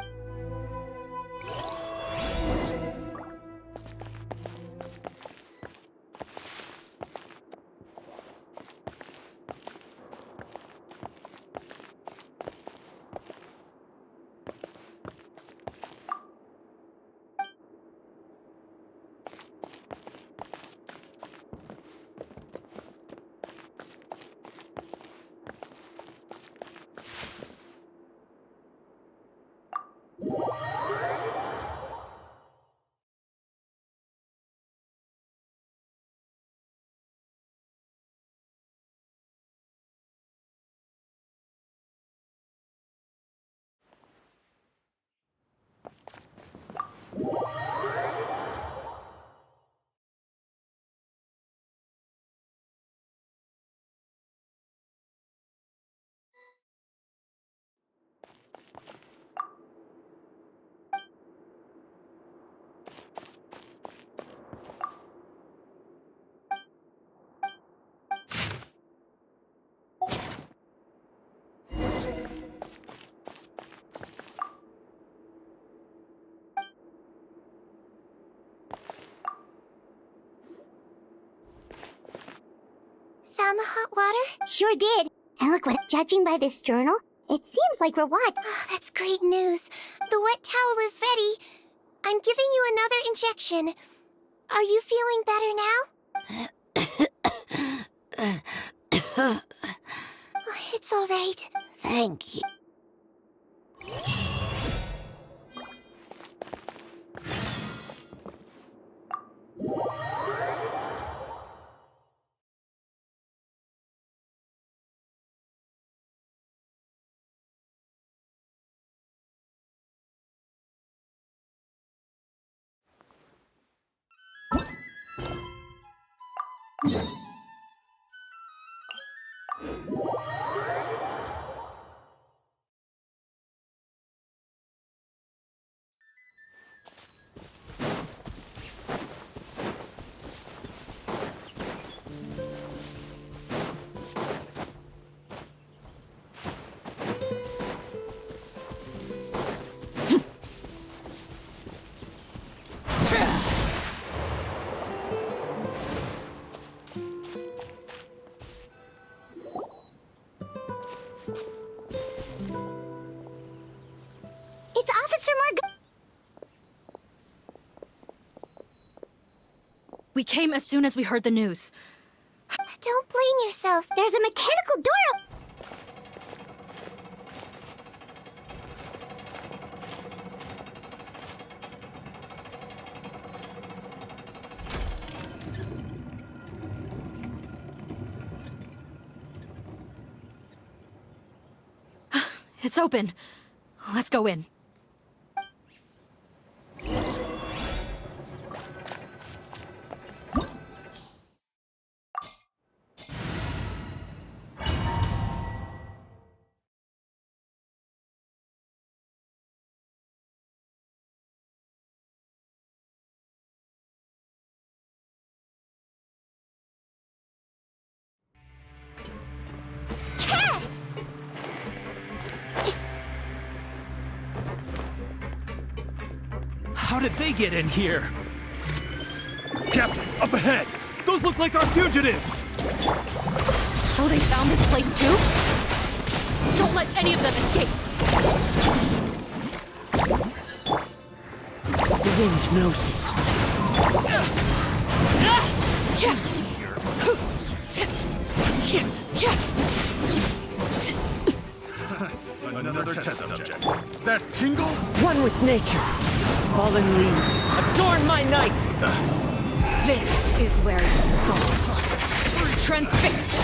Speaker 1: Found the hot water? Sure did. And look what, judging by this journal, it seems like Rawat... Oh, that's great news. The wet towel is ready. I'm giving you another injection. Are you feeling better now? It's all right. Thank you.
Speaker 12: We came as soon as we heard the news.
Speaker 1: Don't blame yourself. There's a mechanical door.
Speaker 12: It's open. Let's go in.
Speaker 9: How did they get in here? Captain, up ahead! Those look like our fugitives!
Speaker 12: So they found this place too? Don't let any of them escape!
Speaker 16: The wind knows me.
Speaker 17: Another test subject. That tingle?
Speaker 16: One with nature. Fallen leaves, adorn my night!
Speaker 12: This is where you fall. Transfixed!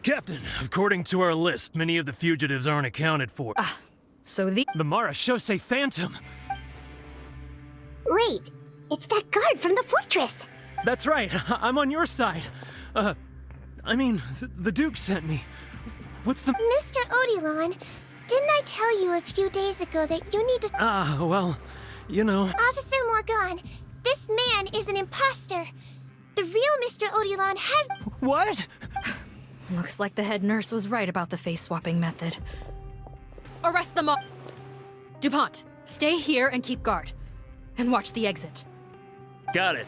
Speaker 9: Captain, according to our list, many of the fugitives aren't accounted for.
Speaker 12: So the
Speaker 9: Mara Shosei Phantom!
Speaker 1: Wait, it's that guard from the fortress.
Speaker 9: That's right, I'm on your side. The Duke sent me. What's the—
Speaker 1: Mr. Odilon, didn't I tell you a few days ago that you need to—
Speaker 9: well, you know—
Speaker 1: Officer Morgan, this man is an imposter. The real Mr. Odilon has—
Speaker 9: What?
Speaker 12: Looks like the head nurse was right about the face-swapping method. Arrest them all! DuPont, stay here and keep guard. And watch the exit.
Speaker 9: Got it.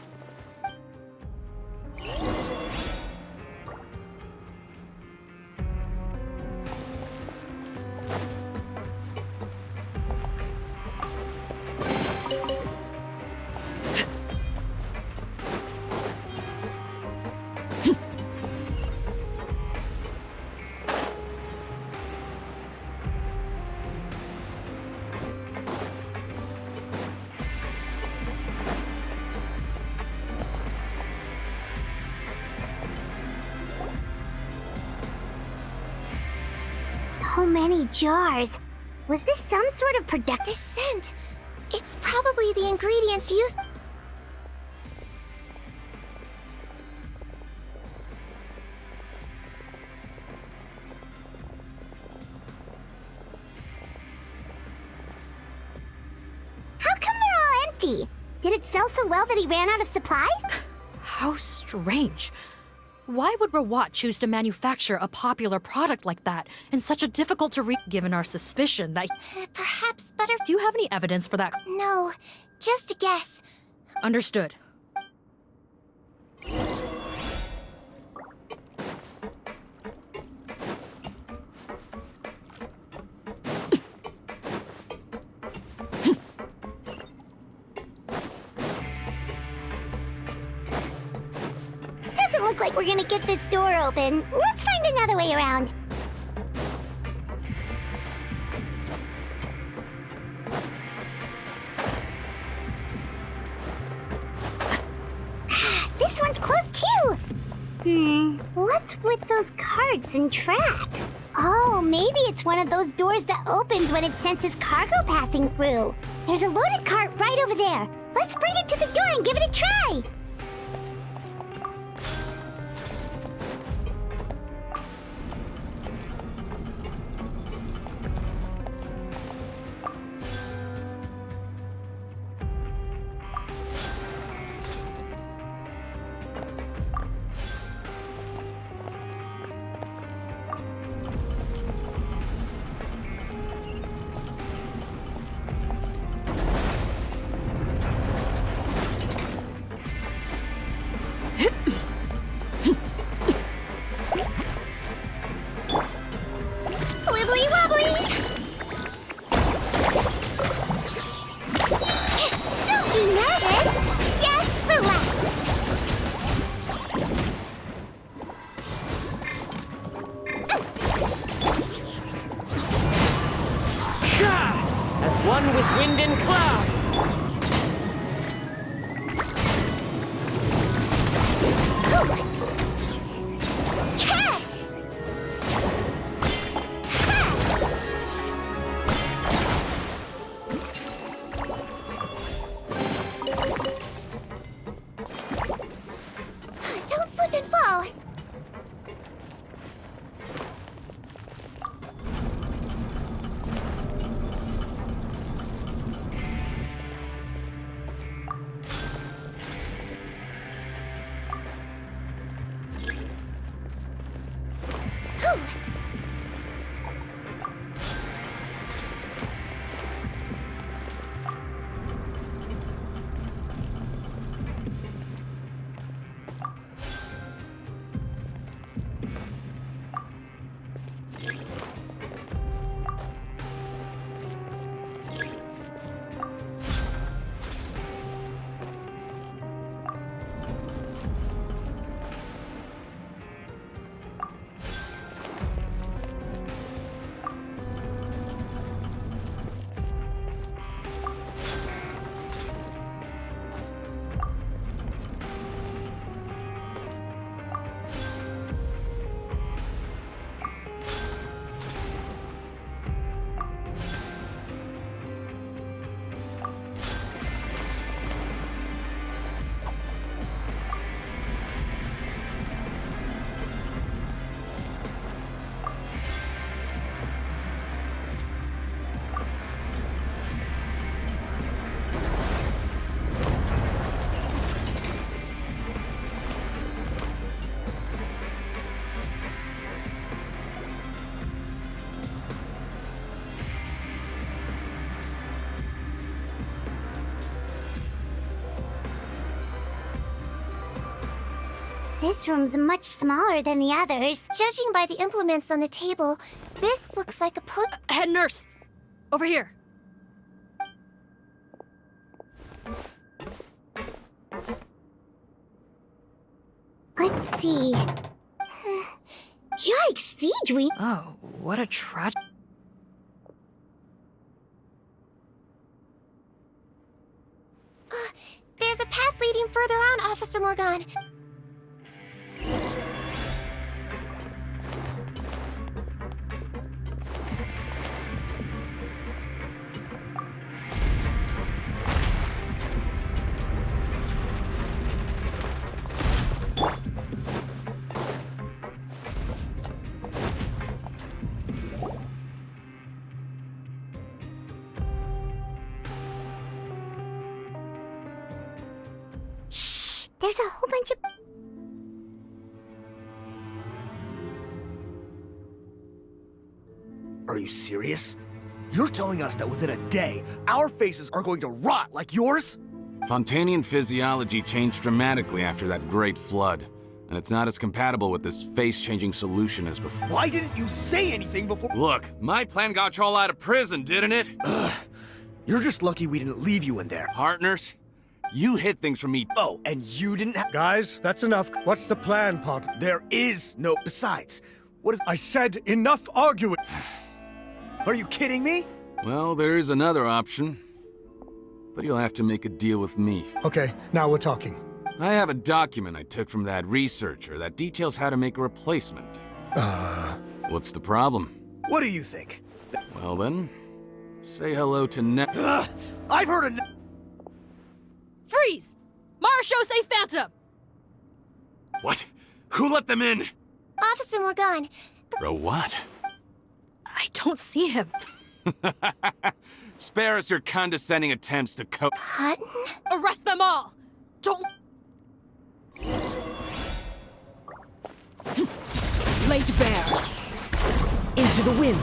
Speaker 1: So many jars. Was this some sort of productive scent? It's probably the ingredients used— How come they're all empty? Did it sell so well that he ran out of supplies?
Speaker 12: How strange. Why would Rawat choose to manufacture a popular product like that in such a difficult to read, given our suspicion that—
Speaker 1: Perhaps butter—
Speaker 12: Do you have any evidence for that?
Speaker 1: No, just a guess.
Speaker 12: Understood.
Speaker 1: Doesn't look like we're gonna get this door open. Let's find another way around. This one's closed too! What's with those carts and tracks? Oh, maybe it's one of those doors that opens when it senses cargo passing through. There's a loaded cart right over there. Let's bring it to the door and give it a try!
Speaker 16: cloud!
Speaker 1: Don't slip and fall! This room's much smaller than the others. Judging by the implements on the table, this looks like a
Speaker 12: Head nurse! Over here.
Speaker 1: Let's see. Yikes, Sigewinne!
Speaker 12: Oh, what a tragedy.
Speaker 1: There's a path leading further on, Officer Morgan. Shh! There's a whole bunch of...
Speaker 11: Are you serious? You're telling us that within a day, our faces are going to rot like yours?
Speaker 18: Fontanian physiology changed dramatically after that great flood, and it's not as compatible with this face-changing solution as before.
Speaker 11: Why didn't you say anything before?
Speaker 18: Look, my plan got y'all out of prison, didn't it?
Speaker 11: You're just lucky we didn't leave you in there.
Speaker 18: Partners, you hid things from me.
Speaker 11: Oh, and you didn't have...
Speaker 10: Guys, that's enough. What's the plan, partner?
Speaker 11: There is no... Besides, what is...
Speaker 10: I said enough arguing!
Speaker 11: Are you kidding me?
Speaker 18: Well, there is another option. But you'll have to make a deal with me.
Speaker 10: Okay, now we're talking.
Speaker 18: I have a document I took from that researcher that details how to make a replacement. What's the problem?
Speaker 11: What do you think?
Speaker 18: Well then, say hello to
Speaker 11: I've heard of...
Speaker 12: Freeze! Marshall, say Phantom!
Speaker 18: What? Who let them in?
Speaker 1: Officer Morgan.
Speaker 18: Bro, what?
Speaker 12: I don't see him.
Speaker 18: Spare us your condescending attempts to cope.
Speaker 1: Hutton?
Speaker 12: Arrest them all! Don't...
Speaker 16: Laid bare. Into the wind.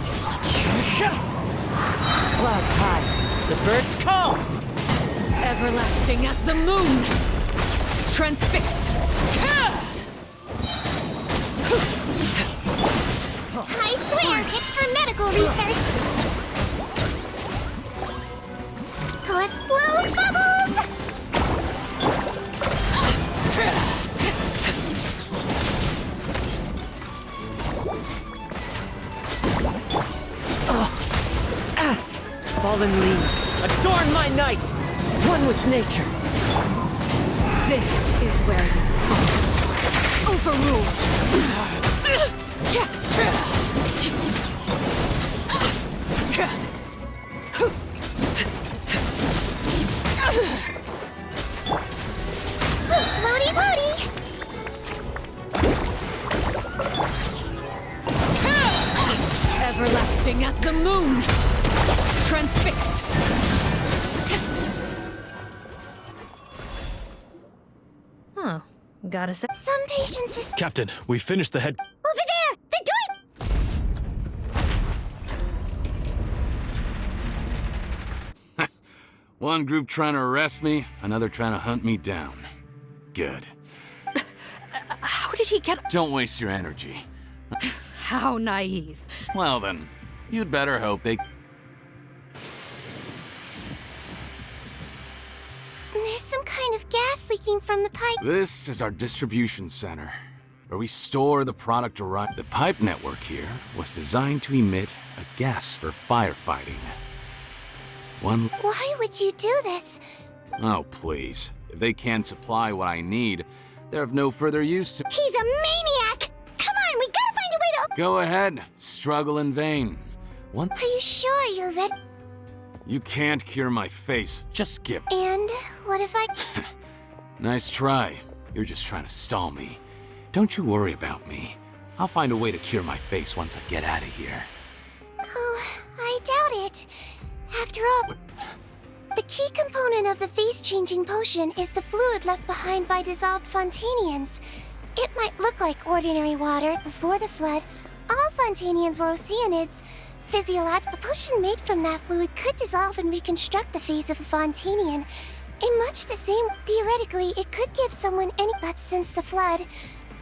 Speaker 16: Clouds high. The birds call.
Speaker 12: Everlasting as the moon. Transfixed.
Speaker 1: I swear, it's for medical research. Let's blow bubbles!
Speaker 16: Fallen leaves adorn my unite, one with nature.
Speaker 12: This is where you fall. Overruled.
Speaker 1: Floaty floaty!
Speaker 12: Everlasting as the moon. Transfixed. Huh. Gotta say.
Speaker 1: Some patients
Speaker 2: Captain, we finished the head.
Speaker 1: Over there! The door!
Speaker 18: One group trying to arrest me, another trying to hunt me down. Good.
Speaker 12: How did he get...
Speaker 18: Don't waste your energy.
Speaker 12: How naive.
Speaker 18: Well then, you'd better hope they...
Speaker 1: There's some kind of gas leaking from the pipe.
Speaker 18: This is our distribution center, where we store the product derived. The pipe network here was designed to emit a gas for firefighting.
Speaker 1: Why would you do this?
Speaker 18: Oh, please. If they can't supply what I need, they're of no further use to...
Speaker 1: He's a maniac! Come on, we gotta find a way to...
Speaker 18: Go ahead. Struggle in vain.
Speaker 1: Are you sure you're ready?
Speaker 18: You can't cure my face. Just give...
Speaker 1: And what if I...
Speaker 18: Nice try. You're just trying to stall me. Don't you worry about me. I'll find a way to cure my face once I get out of here.
Speaker 1: Oh, I doubt it. After all, the key component of the face-changing potion is the fluid left behind by dissolved Fontanians. It might look like ordinary water before the flood. All Fontanians were Oceanids. A potion made from that fluid could dissolve and reconstruct the face of a Fontanian. In much the same, theoretically, it could give someone any... But since the flood,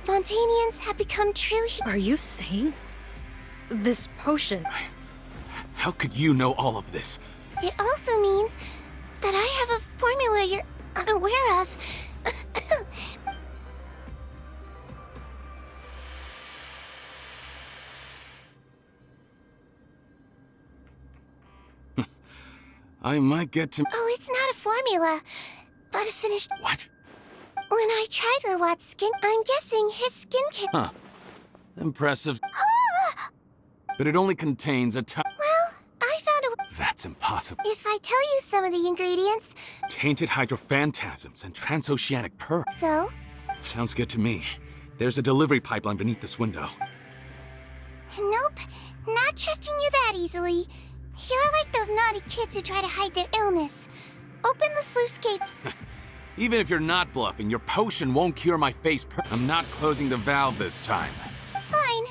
Speaker 1: Fontanians have become true...
Speaker 12: Are you saying this potion...
Speaker 18: How could you know all of this?
Speaker 1: It also means that I have a formula you're unaware of.
Speaker 18: I might get to...
Speaker 1: Oh, it's not a formula, but a finished...
Speaker 18: What?
Speaker 1: When I tried Rawat's skin, I'm guessing his skincare...
Speaker 18: Huh. Impressive. But it only contains a
Speaker 1: Well, I found a...
Speaker 18: That's impossible.
Speaker 1: If I tell you some of the ingredients...
Speaker 18: Tainted hydrophantasms and transoceanic pearl.
Speaker 1: So?
Speaker 18: Sounds good to me. There's a delivery pipeline beneath this window.
Speaker 1: Nope, not trusting you that easily. You're like those naughty kids who try to hide their illness. Open the sluice gate.
Speaker 18: Even if you're not bluffing, your potion won't cure my face. I'm not closing the valve this time.
Speaker 1: Fine,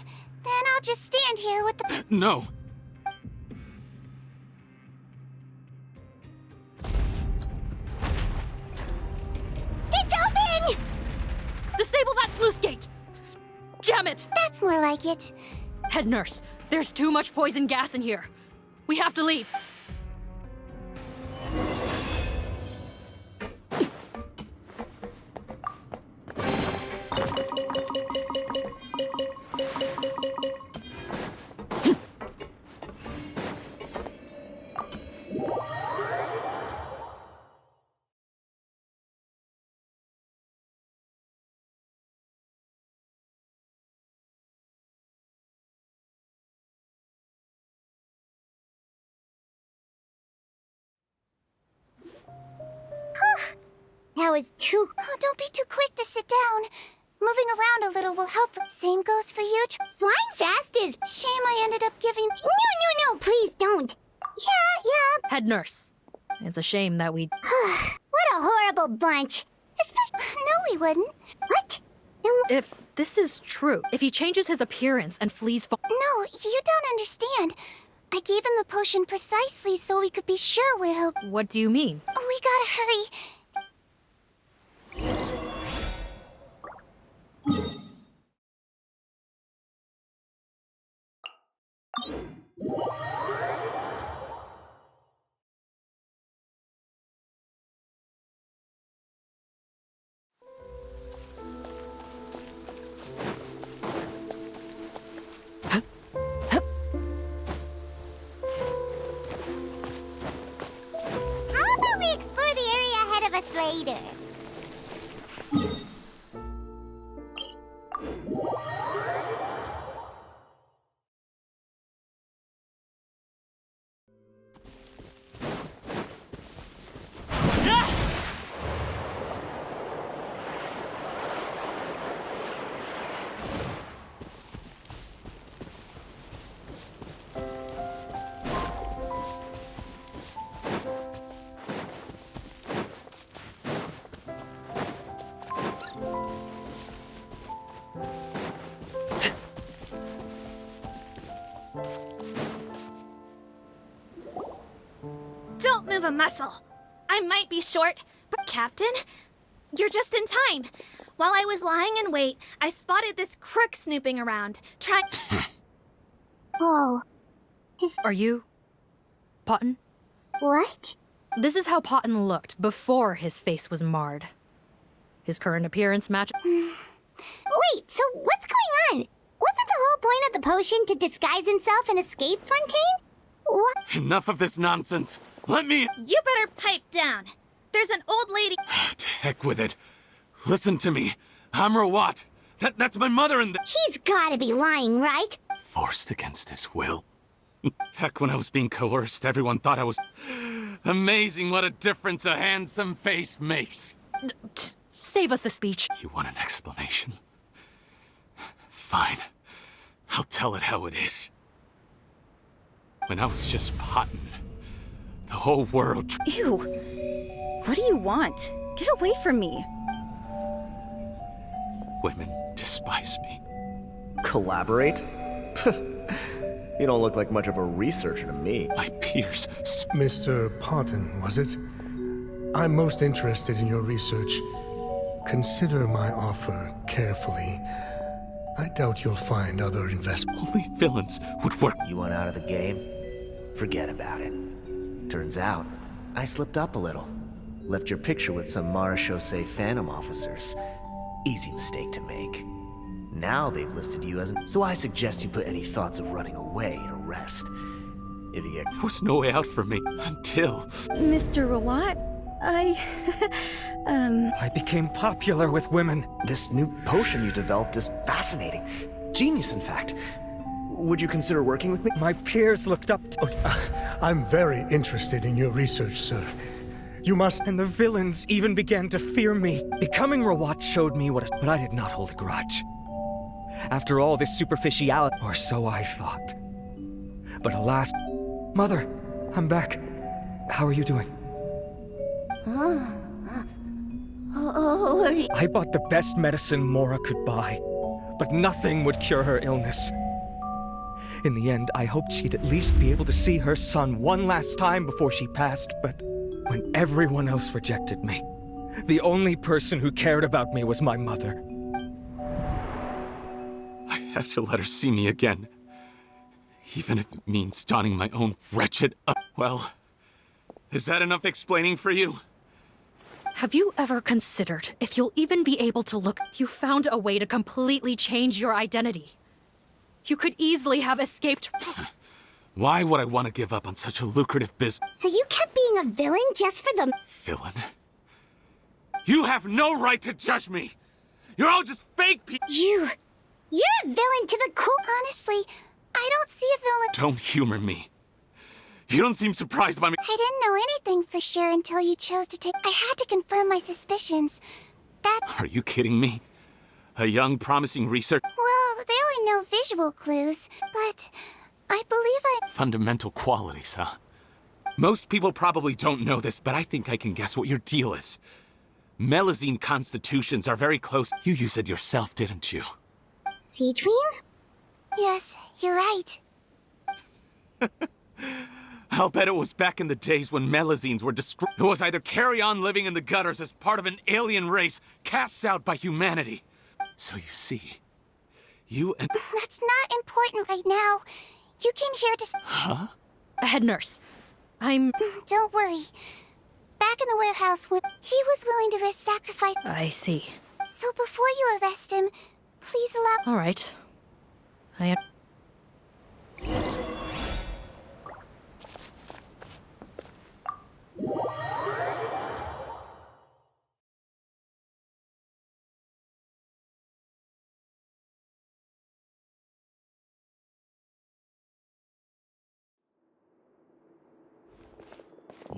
Speaker 1: then I'll just stand here with the...
Speaker 18: No.
Speaker 1: It's open!
Speaker 12: Disable that sluice gate! Jam it!
Speaker 1: That's more like it.
Speaker 12: Head nurse, there's too much poison gas in here. We have to leave.
Speaker 1: That was too... Oh, don't be too quick to sit down. Moving around a little will help. Same goes for you. Flying fast is... Shame I ended up giving... No, please don't. Yeah.
Speaker 12: Head nurse, it's a shame that we...
Speaker 1: What a horrible bunch. Especially... No, we wouldn't. What?
Speaker 12: If this is true, if he changes his appearance and flees...
Speaker 1: No, you don't understand. I gave him the potion precisely so we could be sure where he'll...
Speaker 12: What do you mean?
Speaker 1: We gotta hurry. later.
Speaker 13: Don't move a muscle. I might be short, but Captain, you're just in time. While I was lying in wait, I spotted this crook snooping around, trying.
Speaker 1: Oh.
Speaker 12: Are you... Potton?
Speaker 1: What?
Speaker 12: This is how Potton looked before his face was marred. His current appearance match...
Speaker 1: Wait, so what's going on? Wasn't the whole point of the potion to disguise himself and escape Fontaine? What?
Speaker 18: Enough of this nonsense. Let me...
Speaker 13: You better pipe down. There's an old lady...
Speaker 18: To heck with it. Listen to me. I'm Rawat. That's my mother and the...
Speaker 1: He's gotta be lying, right?
Speaker 18: Forced against his will. Back when I was being coerced, everyone thought I was... Amazing what a difference a handsome face makes.
Speaker 12: Save us the speech.
Speaker 18: You want an explanation? Fine. I'll tell it how it is. When I was just Potton, the whole world...
Speaker 14: Ew. What do you want? Get away from me.
Speaker 18: Women despise me.
Speaker 11: Collaborate? You don't look like much of a researcher to me.
Speaker 18: My peers...
Speaker 10: Mr. Potton, was it? I'm most interested in your research. Consider my offer carefully. I doubt you'll find other investments.
Speaker 18: Only villains would work.
Speaker 11: You want out of the game? Forget about it. Turns out, I slipped up a little. Left your picture with some Marechaussee Phantom officers. Easy mistake to make. Now they've listed you as... So I suggest you put any thoughts of running away to rest. If you get...
Speaker 18: There was no way out for me until...
Speaker 14: Mr. Rawat,
Speaker 5: I became popular with women.
Speaker 11: This new potion you developed is fascinating. Genius, in fact. Would you consider working with me?
Speaker 5: My peers looked up to...
Speaker 10: I'm very interested in your research, sir. You must...
Speaker 5: And the villains even began to fear me. Becoming Rawat showed me what... But I did not hold a grudge. After all this superficiality, or so I thought. But alas... Mother, I'm back. How are you doing? I bought the best medicine Mora could buy, but nothing would cure her illness. In the end, I hoped she'd at least be able to see her son one last time before she passed, but when everyone else rejected me, the only person who cared about me was my mother.
Speaker 18: I have to let her see me again. Even if it means donning my own wretched... Well, is that enough explaining for you?
Speaker 12: Have you ever considered if you'll even be able to look? You found a way to completely change your identity. You could easily have escaped.
Speaker 18: Why would I want to give up on such a lucrative business?
Speaker 1: So you kept being a villain just for the...
Speaker 18: Villain? You have no right to judge me! You're all just fake people!
Speaker 1: You're a villain to the cool... Honestly, I don't see a villain...
Speaker 18: Don't humor me. You don't seem surprised by me.
Speaker 1: I didn't know anything for sure until you chose to take... I had to confirm my suspicions.
Speaker 18: Are you kidding me? A young, promising researcher...
Speaker 1: Well, there were no visual clues, but I believe
Speaker 18: Fundamental qualities, huh? Most people probably don't know this, but I think I can guess what your deal is. Melazine constitutions are very close. You used it yourself, didn't you?
Speaker 1: Sigewinne? Yes, you're right.
Speaker 18: I'll bet it was back in the days when Melazines were destroyed. It was either carry on living in the gutters as part of an alien race cast out by humanity. So you see, you and...
Speaker 1: That's not important right now. You came here to...
Speaker 18: Huh?
Speaker 12: Head nurse, I'm...
Speaker 1: Don't worry. Back in the warehouse, he was willing to risk sacrifice...
Speaker 12: I see.
Speaker 1: So before you arrest him, please allow...
Speaker 12: All right.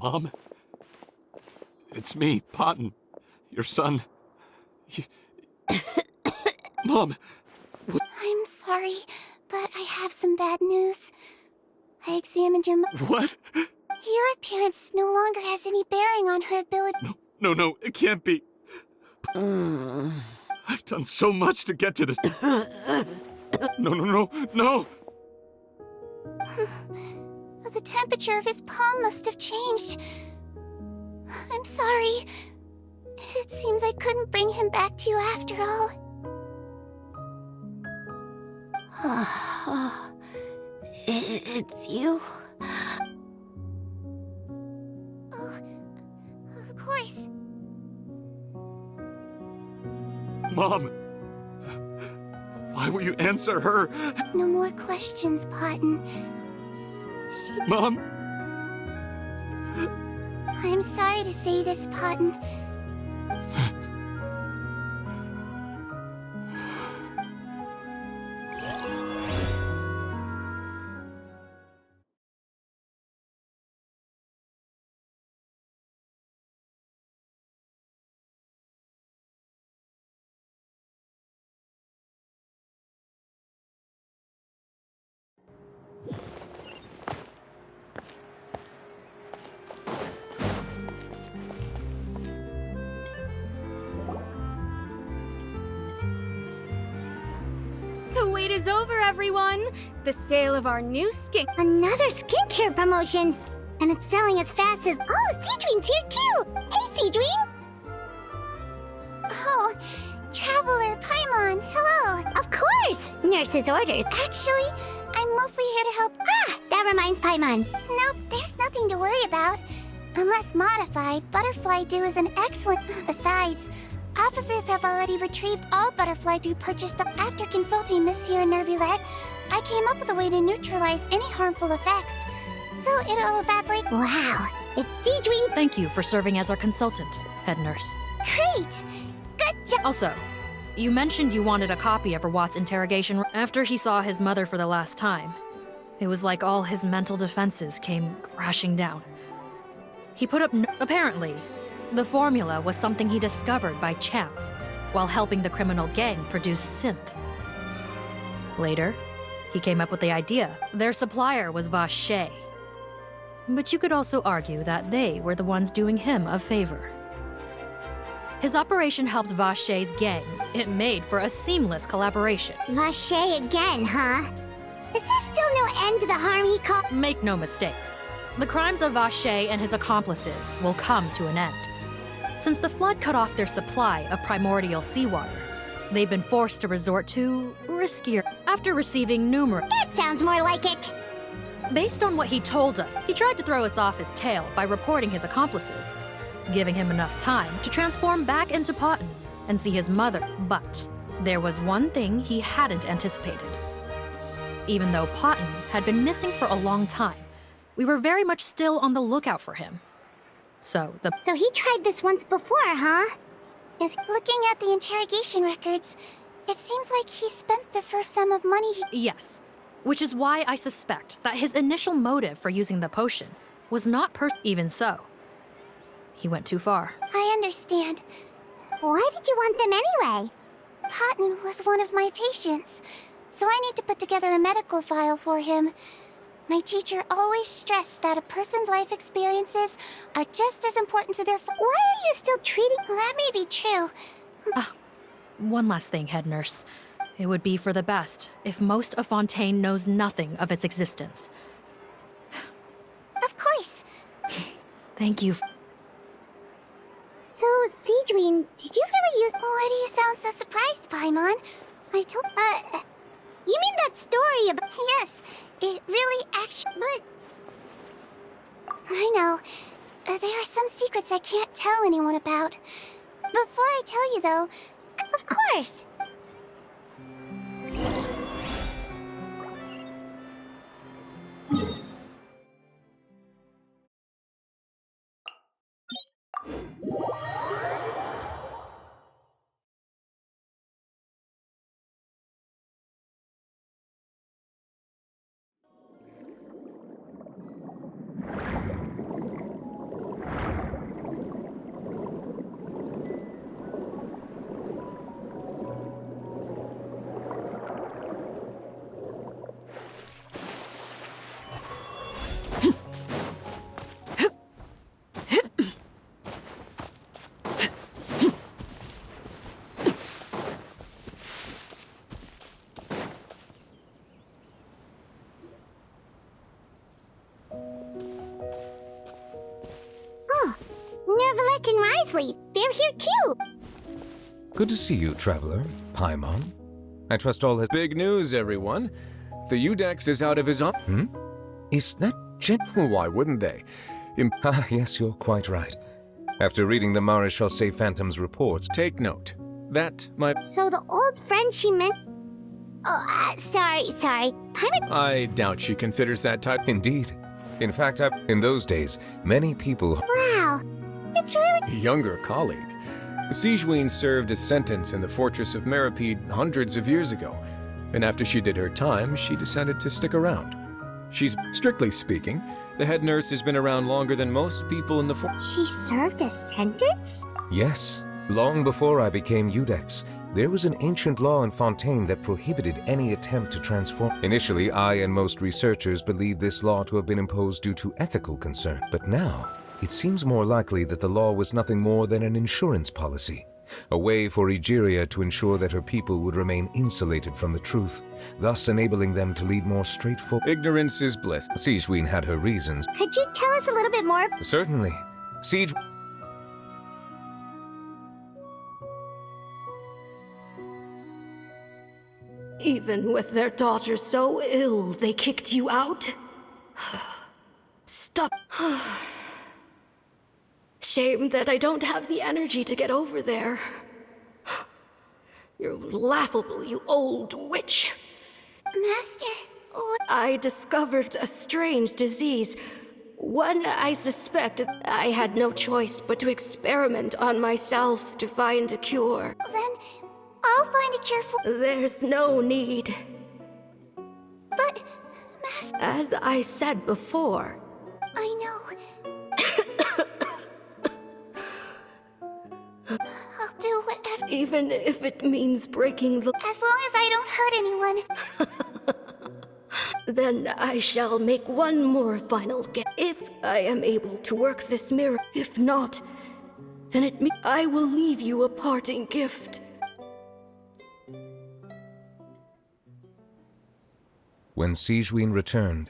Speaker 18: Mom? It's me, Potton. Your son. Mom!
Speaker 1: I'm sorry, but I have some bad news. I examined your
Speaker 18: What?
Speaker 1: Your appearance no longer has any bearing on her ability.
Speaker 18: No, it can't be. I've done so much to get to this. No!
Speaker 1: The temperature of his palm must have changed. I'm sorry. It seems I couldn't bring him back to you after all.
Speaker 19: It's you?
Speaker 1: Oh, of course.
Speaker 18: Mom! Why will you answer her?
Speaker 1: No more questions, Potton.
Speaker 18: Mom!
Speaker 1: I'm sorry to say this, Potton.
Speaker 4: The wait is over, everyone! The sale of our new skin.
Speaker 1: Another skincare promotion! And it's selling as fast as... Oh, Sigewinne's here too! Hey, Sigewinne! Oh, Traveler Paimon, hello! Of course! Nurse's orders. Actually, I'm mostly here to help... Ah, that reminds Paimon. Nope, there's nothing to worry about. Unless modified, Butterfly Dew is an excellent... Besides, officers have already retrieved all Butterfly Dew purchased after consulting Monsieur and Nervulette. I came up with a way to neutralize any harmful effects. So it'll evaporate. Wow, it's Sigewinne.
Speaker 12: Thank you for serving as our consultant, head nurse.
Speaker 1: Great! Good job!
Speaker 12: Also, you mentioned you wanted a copy of Rawat's interrogation after he saw his mother for the last time. It was like all his mental defenses came crashing down. He put up apparently, the formula was something he discovered by chance while helping the criminal gang produce synth. Later, he came up with the idea. Their supplier was Vache. But you could also argue that they were the ones doing him a favor. His operation helped Vache's gang. It made for a seamless collaboration.
Speaker 1: Vache again, huh? Is there still no end to the harm he caused?
Speaker 12: Make no mistake. The crimes of Vache and his accomplices will come to an end. Since the flood cut off their supply of primordial seawater, they've been forced to resort to riskier after receiving numerous...
Speaker 1: That sounds more like it!
Speaker 12: Based on what he told us, he tried to throw us off his tail by reporting his accomplices, giving him enough time to transform back into Potton and see his mother. But there was one thing he hadn't anticipated. Even though Potton had been missing for a long time, we were very much still on the lookout for him. So
Speaker 1: he tried this once before, huh? Looking at the interrogation records, it seems like he spent the first sum of money
Speaker 12: Yes, which is why I suspect that his initial motive for using the potion was not even so. He went too far.
Speaker 1: I understand. Why did you want them anyway? Potton was one of my patients, so I need to put together a medical file for him. My teacher always stressed that a person's life experiences are just as important to their... Why are you still treating... That may be true.
Speaker 12: One last thing, head nurse. It would be for the best if most of Fontaine knows nothing of its existence.
Speaker 1: Of course.
Speaker 12: Thank you.
Speaker 1: So, Sigewinne, did you really use... Why do you sound so surprised, Paimon? I told... You mean that story about... Yes, it really actually... But... I know. There are some secrets I can't tell anyone about. Before I tell you, though... Of course! of Valette and Risley. They're here too.
Speaker 20: Good to see you, Traveler. Paimon. I trust all has—
Speaker 8: Big news, everyone. The Udex is out of his
Speaker 20: Is that
Speaker 8: Why wouldn't they?
Speaker 20: Yes, you're quite right. After reading the Maréchal Say Phantom's reports—
Speaker 8: Take note. That, my—
Speaker 1: So the old friend she meant... Oh, sorry. Paimon...
Speaker 8: I doubt she considers that type—
Speaker 20: Indeed. In fact, in those days, many people—
Speaker 1: Wow. It's really...
Speaker 8: Younger colleague. Sigewinne served a sentence in the fortress of Meripede hundreds of years ago, and after she did her time, she decided to stick around. She's, strictly speaking, the head nurse has been around longer than most people in the
Speaker 1: She served a sentence?
Speaker 20: Yes. Long before I became Udex, there was an ancient law in Fontaine that prohibited any attempt to transform. Initially, I and most researchers believed this law to have been imposed due to ethical concern. But now, it seems more likely that the law was nothing more than an insurance policy, a way for Egeria to ensure that her people would remain insulated from the truth, thus enabling them to lead more straightforward—
Speaker 8: Ignorance is bliss.
Speaker 20: Sigewinne had her reasons.
Speaker 1: Could you tell us a little bit more?
Speaker 20: Certainly.
Speaker 3: Even with their daughter so ill, they kicked you out? Stop. Shame that I don't have the energy to get over there. You're laughable, you old witch.
Speaker 1: Master,
Speaker 3: I discovered a strange disease. One I suspected. I had no choice but to experiment on myself to find a cure.
Speaker 1: Then I'll find a cure for—
Speaker 3: There's no need.
Speaker 1: But, Master...
Speaker 3: As I said before...
Speaker 1: I know. I'll do whatever...
Speaker 3: Even if it means breaking the...
Speaker 1: As long as I don't hurt anyone.
Speaker 3: Then I shall make one more final guess. If I am able to work this mirror. If not, then I will leave you a parting gift.
Speaker 20: When Sigewinne returned,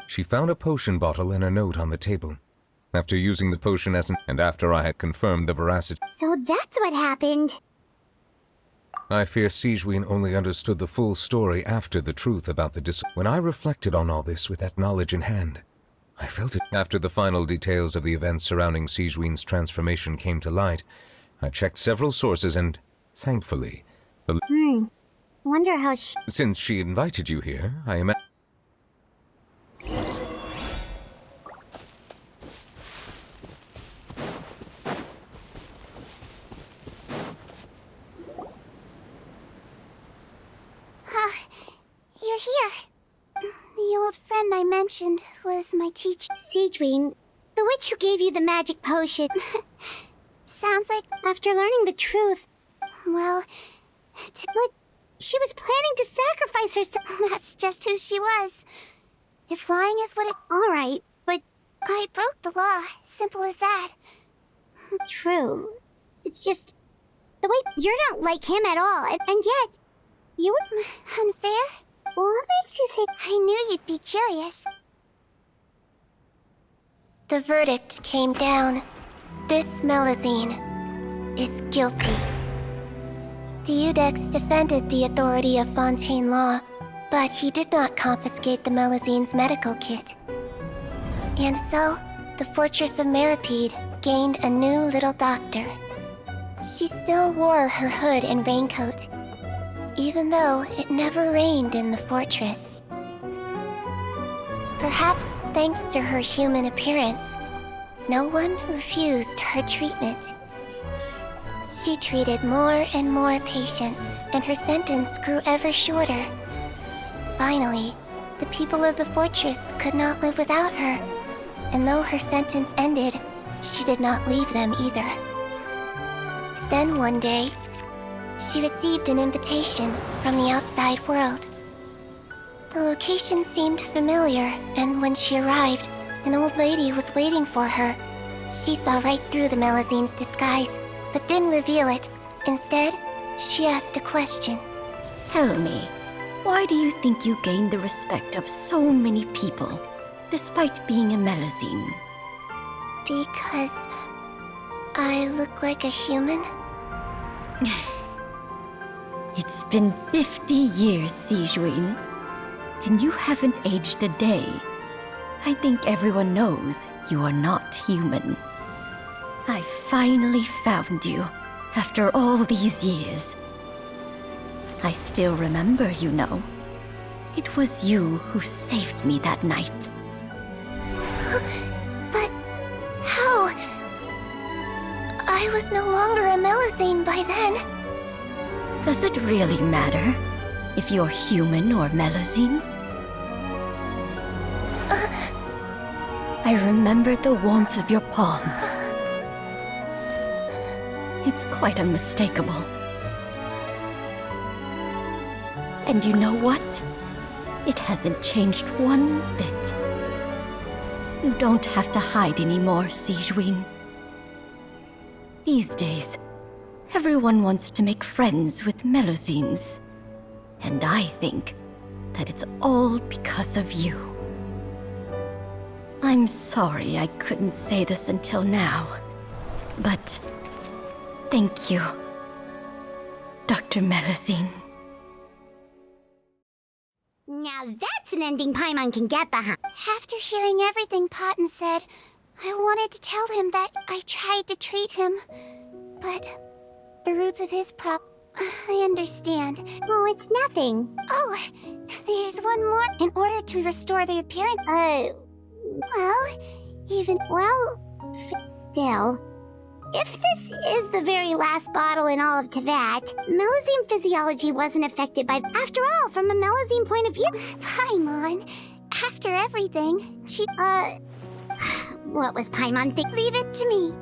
Speaker 20: she found a potion bottle and a note on the table. After using the potion and after I had confirmed the veracity—
Speaker 1: So that's what happened.
Speaker 20: I fear Sigewinne only understood the full story after the truth about the When I reflected on all this with that knowledge in hand, I felt it. After the final details of the events surrounding Sigewinne's transformation came to light, I checked several sources and, thankfully,
Speaker 1: Wonder how
Speaker 20: Since she invited you here, I am—
Speaker 1: You're here. The old friend I mentioned was my teacher. Sigewinne, the witch who gave you the magic potion. Sounds like after learning the truth, well, but she was planning to sacrifice herself. That's just who she was. If lying is what it... All right, but I broke the law. Simple as that. True. It's just the way you're not like him at all, and yet you were unfair. What makes you say... I knew you'd be curious. The verdict came down. This Melazine is guilty. The Udex defended the authority of Fontaine law, but he did not confiscate the Melazine's medical kit. And so, the Fortress of Meripede gained a new little doctor. She still wore her hood and raincoat, even though it never rained in the fortress. Perhaps thanks to her human appearance, no one refused her treatment. She treated more and more patients, and her sentence grew ever shorter. Finally, the people of the fortress could not live without her, and though her sentence ended, she did not leave them either. Then one day, she received an invitation from the outside world. The location seemed familiar, and when she arrived, an old lady was waiting for her. She saw right through the Melazine's disguise, but didn't reveal it. Instead, she asked a question.
Speaker 21: Tell me, why do you think you gained the respect of so many people, despite being a Melazine?
Speaker 1: Because I look like a human?
Speaker 21: It's been 50 years, sigewinne, and you haven't aged a day. I think everyone knows you are not human. I finally found you, after all these years. I still remember, you know. It was you who saved me that night.
Speaker 1: But how? I was no longer a Melusine by then.
Speaker 21: Does it really matter if you're human or Melusine? I remember the warmth of your palm. It's quite unmistakable. And you know what? It hasn't changed one bit. You don't have to hide anymore, sigewinne. These days, everyone wants to make friends with Melusines. And I think that it's all because of you. I'm sorry I couldn't say this until now, but thank you, Dr. Melusine.
Speaker 1: Now that's an ending Paimon can get behind. After hearing everything Paten said, I wanted to tell him that I tried to treat him, but the roots of his I understand. Oh, it's nothing. Oh, there's one more. In order to restore the appearance... still. If this is the very last bottle in all of Teyvat, Melusine physiology wasn't affected by... After all, from a Melusine point of view... Paimon, after everything, she... What was Paimon think? Leave it to me.